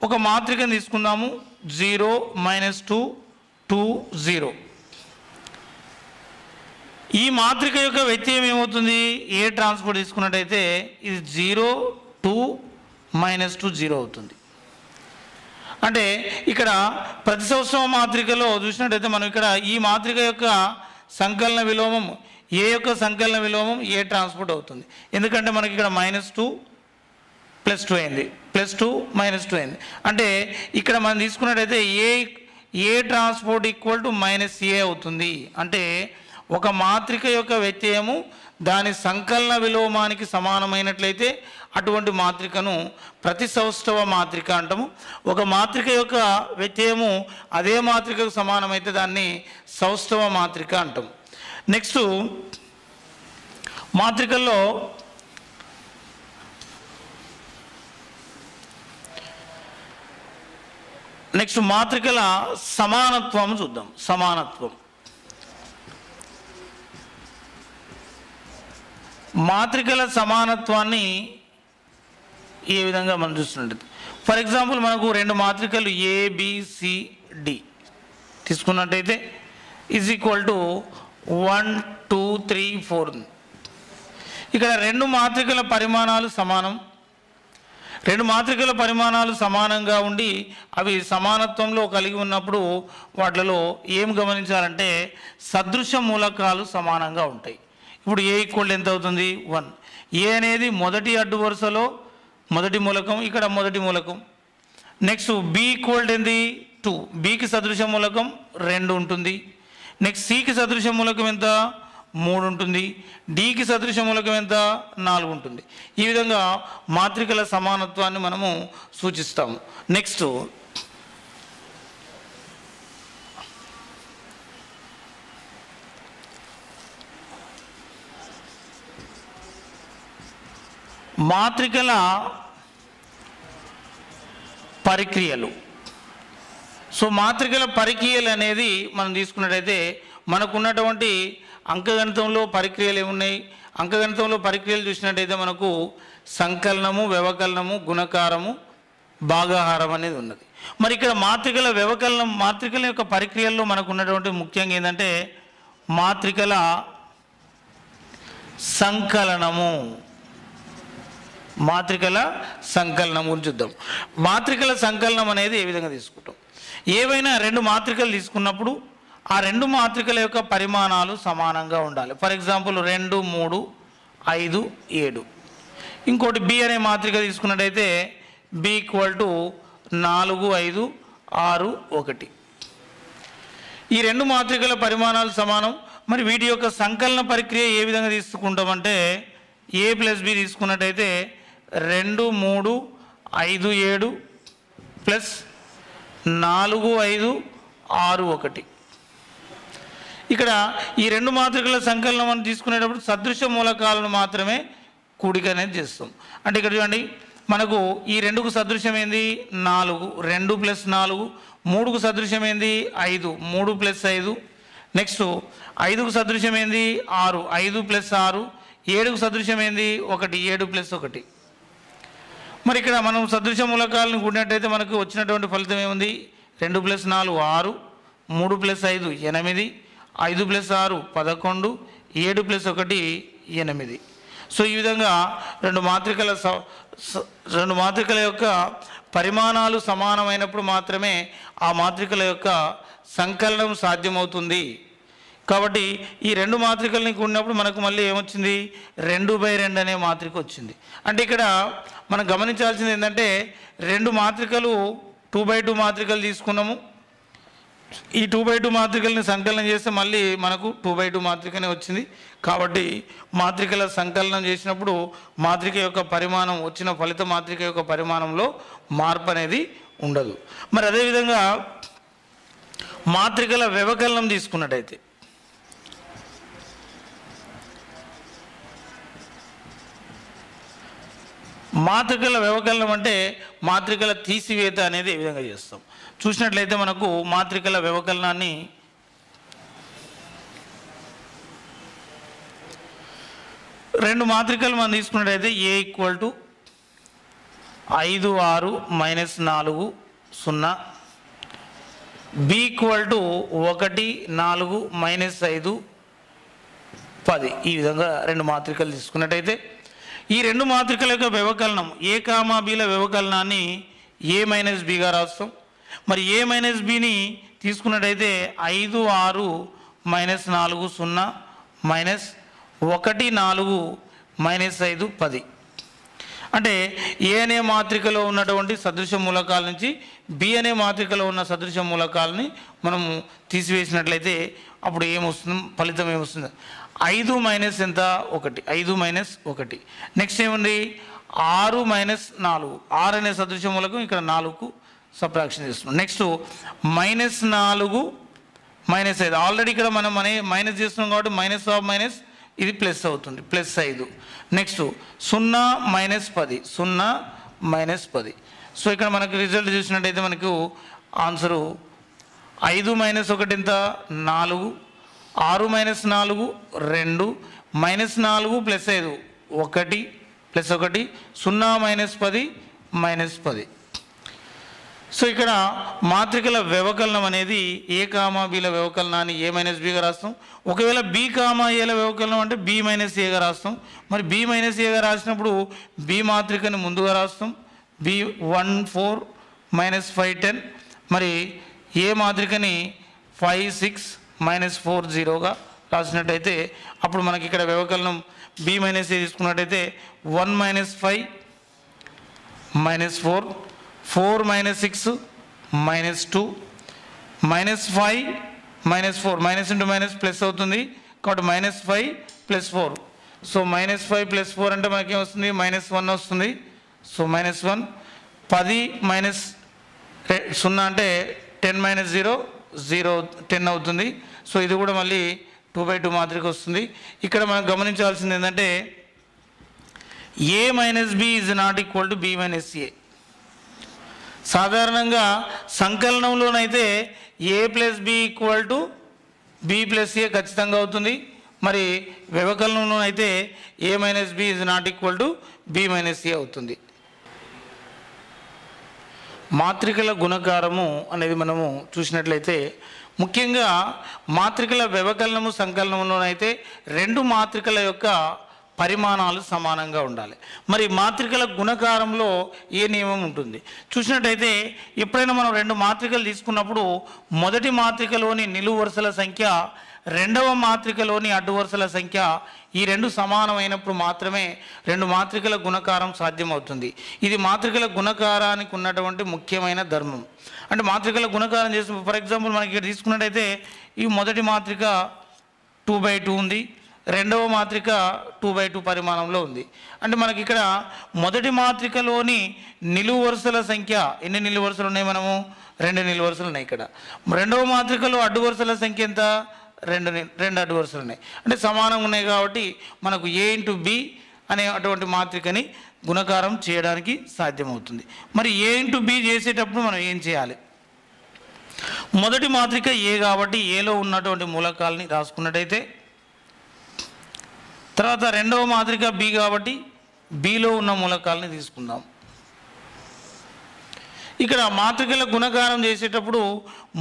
ఒక మాత్రికను తీసుకుందాము 0 -2 2 0. ఈ మాత్రిక యొక్క వ్యత్యయం ఏమవుతుంది, ఏ ట్రాన్స్పోర్ట్ తీసుకున్నట్టయితే ఇది 0 2 -2 0 అవుతుంది. అంటే ఇక్కడ ప్రతి సౌష్ఠవ మాత్రికలో చూసినట్టయితే మనం ఇక్కడ ఈ మాత్రిక యొక్క సంకలన విలోమం ఏ యొక్క సంకలన విలోమం ఏ ట్రాన్స్పోర్ట్ అవుతుంది. ఎందుకంటే మనకి ఇక్కడ -2 + 2 అయింది, +2 - 2 అయింది. అంటే ఇక్కడ మనం తీసుకున్నట్టయితే ఏ ట్రాన్స్పోర్ట్ ఈక్వల్ టు -a అవుతుంది. అంటే ఒక మాత్రిక యొక్క వ్యత్యయము దాని సంకలన విలోమానికి సమానమైనట్లయితే అటువంటి మాత్రికను ప్రతి సౌష్ఠవ మాత్రిక అంటాము. ఒక మాత్రిక యొక్క వ్యత్యయము అదే మాత్రికకు సమానమైతే దాన్ని సౌష్ఠవ మాత్రిక అంటాం. నెక్స్ట్ మాత్రికల్లో మాత్రికల సమానత్వం చూద్దాం. సమానత్వం మాత్రికల సమానత్వాన్ని ఏ విధంగా మనం చూస్తున్నట్టు, ఫర్ ఎగ్జాంపుల్ మనకు 2 మాత్రికలు ABCD తీసుకున్నట్టయితే = 1 2 3 4. ఇక్కడ 2 మాత్రికల పరిమాణాలు సమానం. 2 మాత్రికల పరిమాణాలు సమానంగా ఉండి అవి సమానత్వంలో కలిగి ఉన్నప్పుడు వాటిలో ఏం గమనించాలంటే సదృశ మూలకాలు సమానంగా ఉంటాయి. ఇప్పుడు ఏ ఈక్వల్ ఎంత అవుతుంది 1. ఏ అనేది మొదటి అడ్డు వరుసలో మొదటి మూలకం, ఇక్కడ మొదటి మూలకం. నెక్స్ట్ బి ఈక్వల్ ఏంది 2, బికి సదృశ మూలకం 2 ఉంటుంది. నెక్స్ట్ సికి సదృశ మూలకం ఎంత 3 ఉంటుంది. డికి సదృశ మూలకం ఎంత 4 ఉంటుంది. ఈ విధంగా మాత్రికల సమానత్వాన్ని మనము సూచిస్తాము. నెక్స్ట్ మాత్రికల పరిక్రియలు. సో మాత్రికల పరిక్రియలు అనేది మనం తీసుకున్నట్టయితే మనకున్నటువంటి అంకగణితంలో పరిక్రియలు ఏమున్నాయి, అంకగణితంలో పరిక్రియలు చూసినట్టయితే మనకు సంకలనము, వ్యవకలనము, గుణకారము, భాగాహారం అనేది ఉన్నది. మరి ఇక్కడ మాత్రికల వ్యవకలనం, మాత్రికల యొక్క పరిక్రియల్లో మనకు ఉన్నటువంటి ముఖ్యంగా ఏంటంటే మాత్రికల సంకలనము. మాత్రికల సంకలనం గురించి చూద్దాం. మాత్రికల సంకలనం అనేది ఏ విధంగా తీసుకుంటాం, ఏవైనా 2 మాత్రికలు తీసుకున్నప్పుడు ఆ 2 మాత్రికల యొక్క పరిమాణాలు సమానంగా ఉండాలి. For example 2 3 5 7. ఇంకోటి బి అనే మాత్రిక తీసుకున్నట్టయితే బి = 4 5 6 1. ఈ 2 మాత్రికల పరిమాణాలు సమానం. మరి వీటి యొక్క సంకలన ప్రక్రియ ఏ విధంగా తీసుకుంటామంటే a + b తీసుకున్నట్టయితే 2 3 5 7 + 4 5 6 1. ఇక్కడ ఈ 2 మాత్రికల సంకలనం అని తీసుకునేటప్పుడు సదృశ మూలకాలను మాత్రమే కూడిక అనేది చేస్తాం. అంటే ఇక్కడ చూడండి మనకు ఈ 2కు సదృశం ఏంది 4, 2 + 4. 3కు సదృశం ఏంది 5, 3 + 5. నెక్స్ట్ 5కు సదృశం ఏంది 6, 5 + 6. 7కు సదృశం ఏంది 1, 7 + 1. మరి ఇక్కడ మనం సదృశ మూలకాలను కూడినట్టయితే మనకు వచ్చినటువంటి ఫలితం ఏముంది 2 + 4 6, 3 + 5 8, 5 + 6 11, 7 + 1 8. సో ఈ విధంగా 2 మాత్రికల యొక్క పరిమాణాలు సమానమైనప్పుడు మాత్రమే ఆ మాత్రికల యొక్క సంకలనం సాధ్యమవుతుంది. కాబట్టి ఈ 2 మాత్రికల్ని కూడినప్పుడు మనకు మళ్ళీ ఏమొచ్చింది 2/2 అనే మాత్రిక వచ్చింది. అంటే ఇక్కడ మనం గమనించాల్సింది ఏంటంటే 2 మాత్రికలు 2/2 మాత్రికలు తీసుకున్నాము. ఈ 2/2 మాత్రికల్ని సంకలనం చేస్తే మళ్ళీ మనకు 2/2 మాత్రికనే వచ్చింది. కాబట్టి మాత్రికల సంకలనం చేసినప్పుడు మాత్రిక యొక్క పరిమాణం వచ్చిన ఫలిత మాత్రిక యొక్క పరిమాణంలో మార్పు అనేది ఉండదు. మరి అదేవిధంగా మాత్రికల వ్యవకలనం తీసుకున్నట్టయితే మాత్రికల వ్యవకలనం అంటే మాత్రికల తీసివేత అనేది ఏ విధంగా చేస్తాం చూసినట్లయితే మనకు మాత్రికల వ్యవకలనాన్ని రెండు మాత్రికలు మనం తీసుకున్నట్టయితే A = 5 6 - 4 0, B = 1 4 - 5 10. ఈ విధంగా రెండు మాత్రికలు తీసుకున్నట్టయితే ఈ రెండు మాత్రికల యొక్క వ్యవకలనం A, Bల వ్యవకలనాన్ని A - Bగా రాస్తాం. మరి A - Bని తీసుకున్నట్టయితే 5 6 - 4 0 -1 4 - 5 10. అంటే ఏ అనే మాత్రికలో ఉన్నటువంటి సదృశ మూలకాల నుంచి బి అనే మాత్రికలో ఉన్న సదృశ మూలకాలని మనము తీసివేసినట్లయితే అప్పుడు ఏమొస్తుంది, ఫలితం ఏమొస్తుంది? 5 మైనస్ ఎంత? 1. 5 - 1. నెక్స్ట్ ఏముంది? 6 - 4. 6 అనే సదృశ మూలకం ఇక్కడ 4కు సబ్ట్రాక్షన్ చేస్తున్నాం. నెక్స్ట్ -4 - 5. ఆల్రెడీ ఇక్కడ మనం మైనస్ చేస్తున్నాం కాబట్టి మైనస్ ఆఫ్ మైనస్ ఇది ప్లస్ అవుతుంది, +5. నెక్స్ట్ 0 - 10. 0 - 10. సో ఇక్కడ మనకు రిజల్ట్ చూసినట్టయితే మనకు ఆన్సరు 5 - 1 ఎంత? 4. 6 - 4 2. -4 + 5 1 + 1. 0 - 10 -10. సో ఇక్కడ మాత్రికల వ్యవకలనం అనేది A, Bల వ్యవకలనాన్ని A - Bగా రాస్తాం. ఒకవేళ B, Aల వ్యవకలనం అంటే B - Aగా రాస్తాం. మరి B - Aగా రాసినప్పుడు B మాత్రికని ముందుగా రాస్తాం. B 1 4 - 5 10. మరి A మాత్రికని 5 6 - 4 0గా రాసినట్టయితే అప్పుడు మనకి ఇక్కడ వ్యవకలనం B - A తీసుకున్నట్టయితే 1 - 5 - 4 4 - 6 - 2 -5 - 4 మైనస్ ఇంటూ మైనస్ ప్లస్ అవుతుంది కాబట్టి -5 + 4. సో -5 + 4 అంటే మనకి ఏమొస్తుంది? -1 వస్తుంది. సో -1 10 - 0 అంటే 10 - 0 0 10 అవుతుంది. సో ఇది కూడా మళ్ళీ 2/2 మాత్రిక వస్తుంది. ఇక్కడ మనం గమనించాల్సింది ఏంటంటే A - B is not equal to B - A. సాధారణంగా సంకలనంలోనైతే A + B = B + A ఖచ్చితంగా అవుతుంది. మరి వ్యవకలనంలోనైతే A - B is not equal to B - A అవుతుంది. మాత్రికల గుణకారము అనేది మనము చూసినట్లయితే ముఖ్యంగా మాత్రికల వ్యవకలనము సంకలనంలోనైతే రెండు మాత్రికల యొక్క పరిమాణాలు సమానంగా ఉండాలి. మరి మాత్రికల గుణకారంలో ఏ నియమం ఉంటుంది చూసినట్టయితే ఎప్పుడైనా మనం రెండు మాత్రికలు తీసుకున్నప్పుడు మొదటి మాత్రికలోని నిలువు వరుసల సంఖ్య రెండవ మాత్రికలోని అడ్డు వరుసల సంఖ్య ఈ రెండు సమానమైనప్పుడు మాత్రమే రెండు మాత్రికల గుణకారం సాధ్యమవుతుంది. ఇది మాత్రికల గుణకారానికి ఉన్నటువంటి ముఖ్యమైన ధర్మం. అంటే మాత్రికల గుణకారం చేసిన ఫర్ ఎగ్జాంపుల్ మనకి ఇక్కడ తీసుకున్నట్టయితే ఈ మొదటి మాత్రిక 2/2 ఉంది, రెండవ మాత్రిక 2/2 పరిమాణంలో ఉంది. అంటే మనకి ఇక్కడ మొదటి మాత్రికలోని నిలువు వరుసల సంఖ్య ఎన్ని నిలువు వరుసలు ఉన్నాయి? మనము 2 నిలువు వరుసలు ఉన్నాయి. ఇక్కడ రెండవ మాత్రికలో అడ్డు వరుసల సంఖ్య ఎంత? 2 అడ్డు వరుసలు ఉన్నాయి. అంటే సమానంగా ఉన్నాయి కాబట్టి మనకు A × B అనే అటువంటి మాత్రికని గుణకారం చేయడానికి సాధ్యమవుతుంది. మరి A × B చేసేటప్పుడు మనం ఏం చేయాలి? మొదటి మాత్రిక A కాబట్టి Aలో ఉన్నటువంటి మూలకాలని రాసుకున్నట్టయితే, తర్వాత రెండవ మాత్రిక B కాబట్టి Bలో ఉన్న మూలకాలని తీసుకుందాం. ఇక్కడ మాత్రికల గుణకారం చేసేటప్పుడు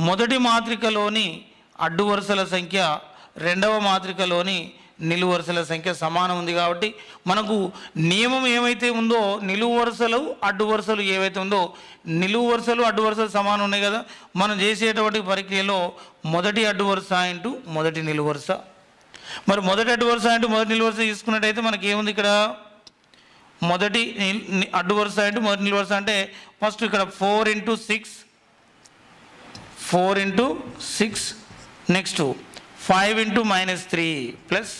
మొదటి మాత్రికలోని అడ్డు వరుసల సంఖ్య రెండవ మాత్రికలోని నిలువు వరుసల సంఖ్య సమానం ఉంది కాబట్టి మనకు నియమం ఏమైతే ఉందో నిలువు వరుసలు అడ్డు వరుసలు ఏవైతే ఉందో నిలువు వరుసలు అడ్డు వరుసలు సమానం ఉన్నాయి కదా. మనం చేసేటువంటి ప్రక్రియలో మొదటి అడ్డు వరుస ఇంటూ మొదటి నిలువు వరుస, మరి మొదటి అడ్డు వరుస ఇంటూ మొదటి నిలువు వరుస తీసుకున్నట్టయితే మనకి ఏముంది? ఇక్కడ మొదటి అడ్డు వరుస ఇంటూ మొదటి నిలువు వరుస అంటే ఫస్ట్ ఇక్కడ 4 × 6 4 into 6, next 5 into -3 plus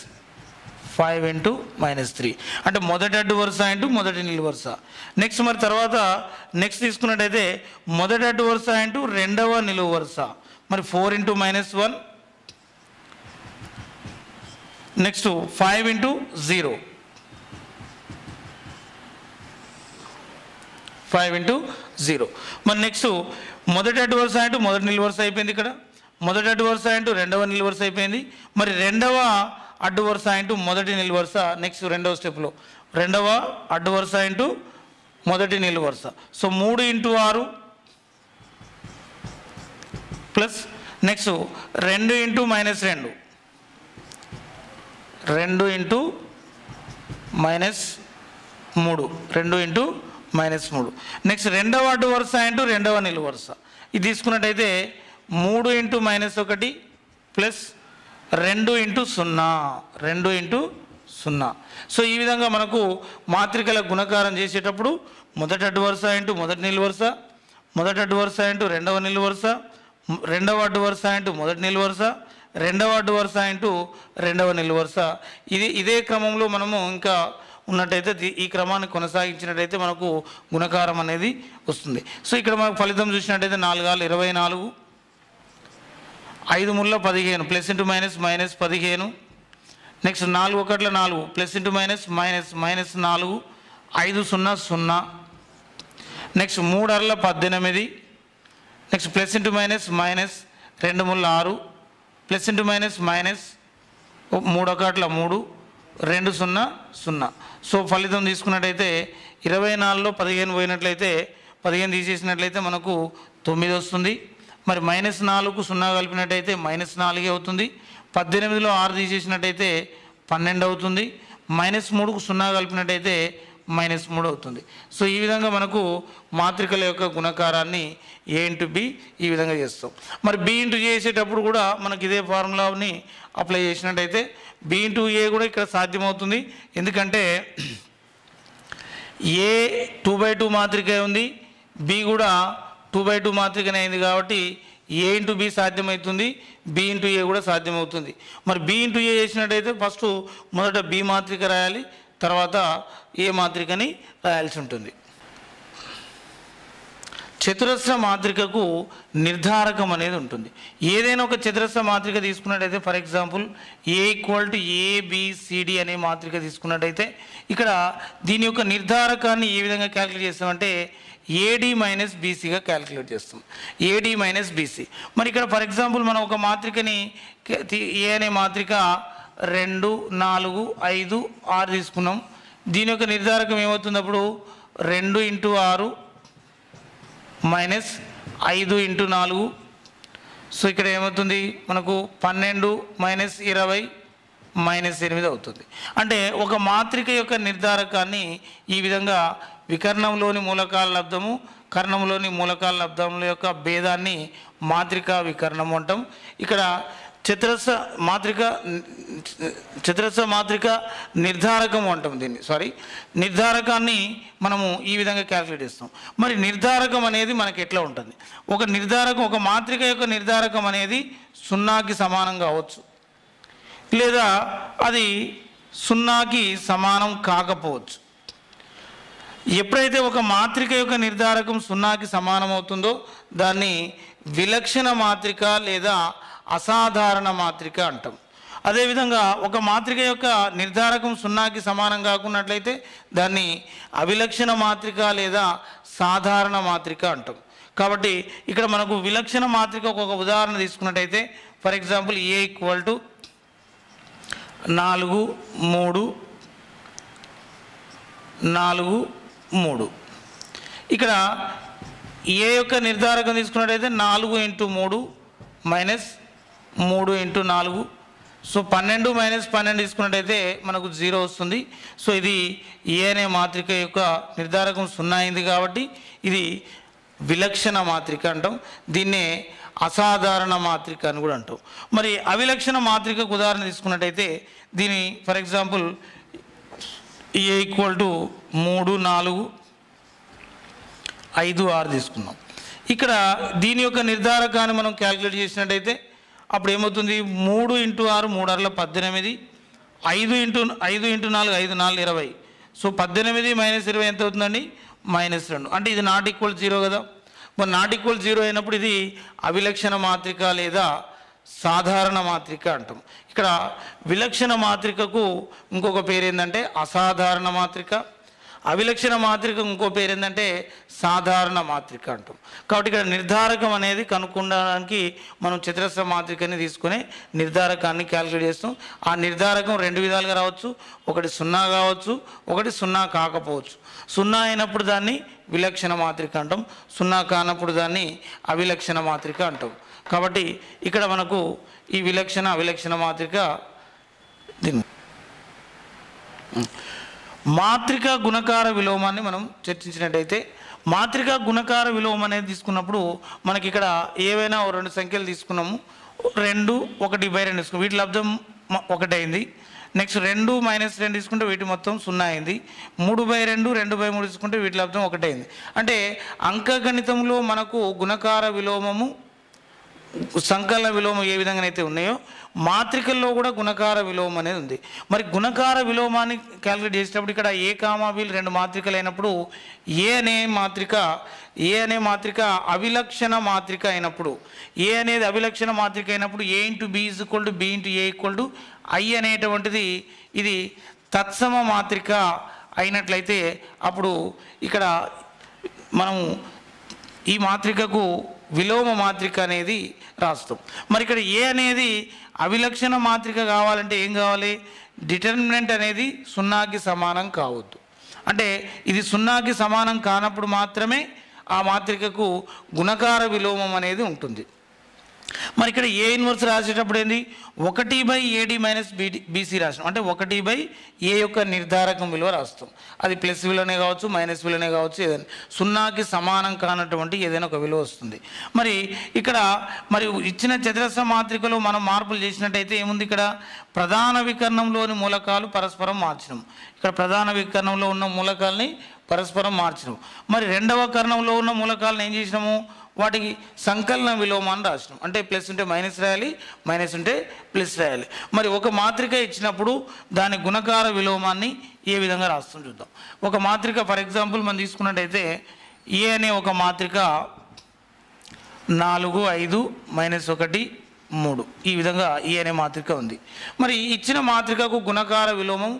5 into -3 అంటే మొదటి అడ్డు వరుస ఇంటూ మొదటి నిలువు వరుస. నెక్స్ట్ మరి తర్వాత నెక్స్ట్ తీసుకున్నట్టయితే మొదటి అడ్డు వరుస ఇంటూ రెండవ నిలువు వరుస. మరి 4 ఇంటూ -1, నెక్స్ట్ 5 ఇంటూ 0, 5 ఇంటూ 0. మరి నెక్స్ట్ మొదటి అడ్డు వరుస ఇంటూ మొదటి నిలువు వరుస అయిపోయింది. ఇక్కడ మొదటి అడ్డు వరుస ఇంటూ రెండవ నిలువు వరుస అయిపోయింది. మరి రెండవ అడ్డు వరుస ఇంటూ మొదటి నిలువు వరుస. నెక్స్ట్ రెండవ స్టెప్లో రెండవ అడ్డు వరుస ఇంటూ మొదటి నిలువు వరుస. So 3 into 6 plus next 2 into -2, 2 into -3, 2 into -3. Next రెండవ అడ్డు వరుస ఇంటూ రెండవ నిలువు వరుస. ఇది తీసుకున్నట్టయితే 3 into -1 plus 2 into 0, 2 into 0. So ఈ విధంగా మనకు మాత్రికల గుణకారం చేసేటప్పుడు మొదటి అడ్డు వరుస ఇంటూ మొదటి నిలువు వరుస, మొదటి అడ్డు వరుస ఇంటూ రెండవ నిలువు వరుస, రెండవ అడ్డు వరుస ఇంటూ మొదటి నిలువు వరుస, రెండవ అడ్డు వరుస ఇంటూ రెండవ నిలువు వరుస. ఇదే క్రమంలో మనము ఇంకా ఉన్నట్టయితే ఈ క్రమాన్ని కొనసాగించినట్టయితే మనకు గుణకారం అనేది వస్తుంది. సో ఇక్కడ మనకు ఫలితం చూసినట్టయితే 4 × 24, 5 × 15 plus into -15. Next 4 × 1 4 plus into -4, 5 0 0. Next 3 × 18, next plus into -, 2 × 6 plus into -, 3 × 1 3, 2 0 0. So ఫలితం తీసుకున్నట్టయితే 24లో 15 పోయినట్లయితే 15 తీసేసినట్లయితే మనకు 9 వస్తుంది. మరి -4కు 0 కలిపినట్టయితే -4 అవుతుంది. 18లో 6 తీసేసినట్టయితే 12 అవుతుంది. -3కు 0 కలిపినట్టయితే -3 అవుతుంది. సో ఈ విధంగా మనకు మాత్రికల యొక్క గుణకారాన్ని A ఇంటూ B ఈ విధంగా చేస్తాం. మరి B ఇంటూ A చేసేటప్పుడు కూడా మనకి ఇదే ఫార్ములాని అప్లై చేసినట్టయితే B ఇంటూ A కూడా ఇక్కడ సాధ్యమవుతుంది. ఎందుకంటే A 2/2 మాత్రిక ఉంది, B కూడా 2/2 మాత్రికనే అయింది కాబట్టి A ఇంటూ B సాధ్యమవుతుంది, B ఇంటూ A కూడా సాధ్యమవుతుంది. మరి B ఇంటూ A చేసినట్టయితే ఫస్ట్ మొదట B మాత్రిక రాయాలి, తర్వాత A మాత్రికని రాయాల్సి ఉంటుంది. చతురస్ర మాత్రికకు నిర్ధారకం అనేది ఉంటుంది. ఏదైనా ఒక చతురస్ర మాత్రిక తీసుకున్నట్టయితే ఫర్ ఎగ్జాంపుల్ A = ABCD అనే మాత్రిక తీసుకున్నట్టయితే ఇక్కడ దీని యొక్క నిర్ధారకాన్ని ఏ విధంగా క్యాలిక్యులేట్ చేస్తామంటే AD - BCగా క్యాలిక్యులేట్ చేస్తాం. AD - BC. మరి ఇక్కడ ఫర్ ఎగ్జాంపుల్ మనం ఒక మాత్రికని A అనే మాత్రిక 2 4 5 6 తీసుకున్నాం. దీని యొక్క నిర్ధారకం ఏమవుతుంది అప్పుడు 2 × 6 -5 × 4. సో ఇక్కడ ఏమవుతుంది మనకు 12 - 20 -8 అవుతుంది. అంటే ఒక మాత్రిక యొక్క నిర్ధారకాన్ని ఈ విధంగా వికర్ణంలోని మూలకాల లబ్ధము, కర్ణంలోని మూలకాల లబ్ధముల యొక్క భేదాన్ని మాత్రికా వికర్ణం అంటాం. ఇక్కడ చతురస్ర మాత్రిక నిర్ధారకం అంటాం దీన్ని. నిర్ధారకాన్ని మనము ఈ విధంగా క్యాలిక్యులేట్ చేస్తాం. మరి నిర్ధారకం అనేది మనకి ఎట్లా ఉంటుంది? ఒక మాత్రిక యొక్క నిర్ధారకం అనేది 0కి సమానం కావచ్చు, లేదా అది 0కి సమానం కాకపోవచ్చు. ఎప్పుడైతే ఒక మాత్రిక యొక్క నిర్ధారకం 0కి సమానం అవుతుందో దాన్ని విలక్షణ మాత్రిక లేదా అసాధారణ మాత్రిక అంటాం. అదేవిధంగా ఒక మాత్రిక యొక్క నిర్ధారకం 0కి సమానం కాకున్నట్లయితే దాన్ని అవిలక్షణ మాత్రిక లేదా సాధారణ మాత్రిక అంటాం. కాబట్టి ఇక్కడ మనకు విలక్షణ మాత్రిక ఒక ఉదాహరణ తీసుకున్నట్టయితే ఫర్ ఎగ్జాంపుల్ A = 4 3 4 3. ఇక్కడ A యొక్క నిర్ధారకం తీసుకున్నట్టయితే 4 × 3 -3 × 4. సో 12 - 12 తీసుకున్నట్టయితే మనకు 0 వస్తుంది. సో ఇది A అనే మాత్రిక యొక్క నిర్ధారకం 0 అయింది కాబట్టి ఇది విలక్షణ మాత్రిక అంటాం. దీన్నే అసాధారణ మాత్రిక అని కూడా అంటాం. మరి అవిలక్షణ మాత్రికకు ఉదాహరణ తీసుకున్నట్టయితే దీని ఫర్ ఎగ్జాంపుల్ A = 3 4 5 6 తీసుకున్నాం. ఇక్కడ దీని యొక్క నిర్ధారకాన్ని మనం క్యాలిక్యులేట్ చేసినట్టయితే అప్పుడు ఏమవుతుంది 3 × 6 3 6 18, 5 × 4 5 4 20. సో 18 - 20 ఎంత అవుతుందండి? -2. అంటే ఇది నాట్ ఈక్వల్ 0 కదా. మరి నాట్ ఈక్వల్ 0 అయినప్పుడు ఇది అవిలక్షణ మాత్రిక లేదా సాధారణ మాత్రిక అంటాం. ఇక్కడ విలక్షణ మాత్రికకు ఇంకొక పేరు ఏంటంటే అసాధారణ మాత్రిక, అవిలక్షణ మాత్రిక ఇంకో పేరు ఏంటంటే సాధారణ మాత్రిక అంటాం. కాబట్టి ఇక్కడ నిర్ధారకం అనేది కనుక్కోవడానికి మనం చతురస్ర మాత్రికని తీసుకొని నిర్ధారకాన్ని క్యాలిక్యులేట్ చేస్తాం. ఆ నిర్ధారకం 2 విధాలుగా రావచ్చు. ఒకటి 0 కావచ్చు, ఒకటి 0 కాకపోవచ్చు. 0 అయినప్పుడు దాన్ని విలక్షణ మాత్రిక అంటాం, 0 కానప్పుడు దాన్ని అవిలక్షణ మాత్రిక అంటాం. కాబట్టి ఇక్కడ మనకు ఈ విలక్షణ అవిలక్షణ మాత్రిక దీన్ని మాత్రిక గుణకార విలోమాన్ని మనం చర్చించినట్టయితే మాత్రిక గుణకార విలోమం అనేది తీసుకున్నప్పుడు మనకి ఇక్కడ ఏవైనా 2 సంఖ్యలు తీసుకున్నాము. 2 1/2 తీసుకున్నాం, వీటి లబ్ధం 1 అయింది. నెక్స్ట్ 2 - 2 తీసుకుంటే వీటి మొత్తం 0 అయింది. 3/2 2/3 తీసుకుంటే వీటి లబ్ధం 1 అయింది. అంటే అంకగణితంలో మనకు గుణకార విలోమము సంకలన విలోమం ఏ విధంగానైతే ఉన్నాయో మాత్రికల్లో కూడా గుణకార విలోమం అనేది ఉంది. మరి గుణకార విలోమాన్ని క్యాలిక్యులేట్ చేసేటప్పుడు ఇక్కడ A, B 2 మాత్రికలు అయినప్పుడు ఏ అనే మాత్రిక అవిలక్షణ మాత్రిక అయినప్పుడు, ఏ అనేది అవిలక్షణ మాత్రిక అయినప్పుడు A × B = B × A = I అనేటువంటిది ఇది తత్సమ మాత్రిక అయినట్లయితే అప్పుడు ఇక్కడ మనం ఈ మాత్రికకు విలోమ మాత్రిక అనేది రాస్తాం. మరి ఇక్కడ ఏ అనేది అవిలక్షణ మాత్రిక కావాలంటే ఏం కావాలి? డిటర్మినెంట్ అనేది 0కి సమానం కావద్దు. అంటే ఇది 0కి సమానం కానప్పుడు మాత్రమే ఆ మాత్రికకు గుణకార విలోమం అనేది ఉంటుంది. మరి ఇక్కడ ఏ ఇన్వర్స్ రాసేటప్పుడు ఏంది? 1/AD - BC రాస్తాం. అంటే 1/A యొక్క నిర్ధారకం విలువ రాస్తాం. అది ప్లస్ విలువనే కావచ్చు, మైనస్ విలువనే కావచ్చు, ఏదైనా 0కి సమానం కానటువంటి ఏదైనా ఒక విలువ వస్తుంది. మరి ఇక్కడ ఇచ్చిన చతురస్ర మాత్రికలో మనం మార్పులు చేసినట్టయితే ఏముంది? ఇక్కడ ప్రధాన వికర్ణంలోని మూలకాలు పరస్పరం మార్చినాం. ఇక్కడ ప్రధాన వికర్ణంలో ఉన్న మూలకాలని పరస్పరం మార్చినాం. మరి రెండవ కర్ణంలో ఉన్న మూలకాలను ఏం చేసినాము? వాటికి సంకలన విలోమాన్ని రాసినాం. అంటే ప్లస్ ఉంటే మైనస్ రాయాలి, మైనస్ ఉంటే ప్లస్ రాయాలి. మరి ఒక మాత్రిక ఇచ్చినప్పుడు దాని గుణకార విలోమాన్ని ఏ విధంగా రాస్తాం చూద్దాం. ఒక మాత్రిక ఫర్ ఎగ్జాంపుల్ మనం తీసుకున్నట్టయితే ఏ అనే ఒక మాత్రిక 4 5 -1 3 ఈ విధంగా ఏ అనే మాత్రిక ఉంది. మరి ఇచ్చిన మాత్రికకు గుణకార విలోమం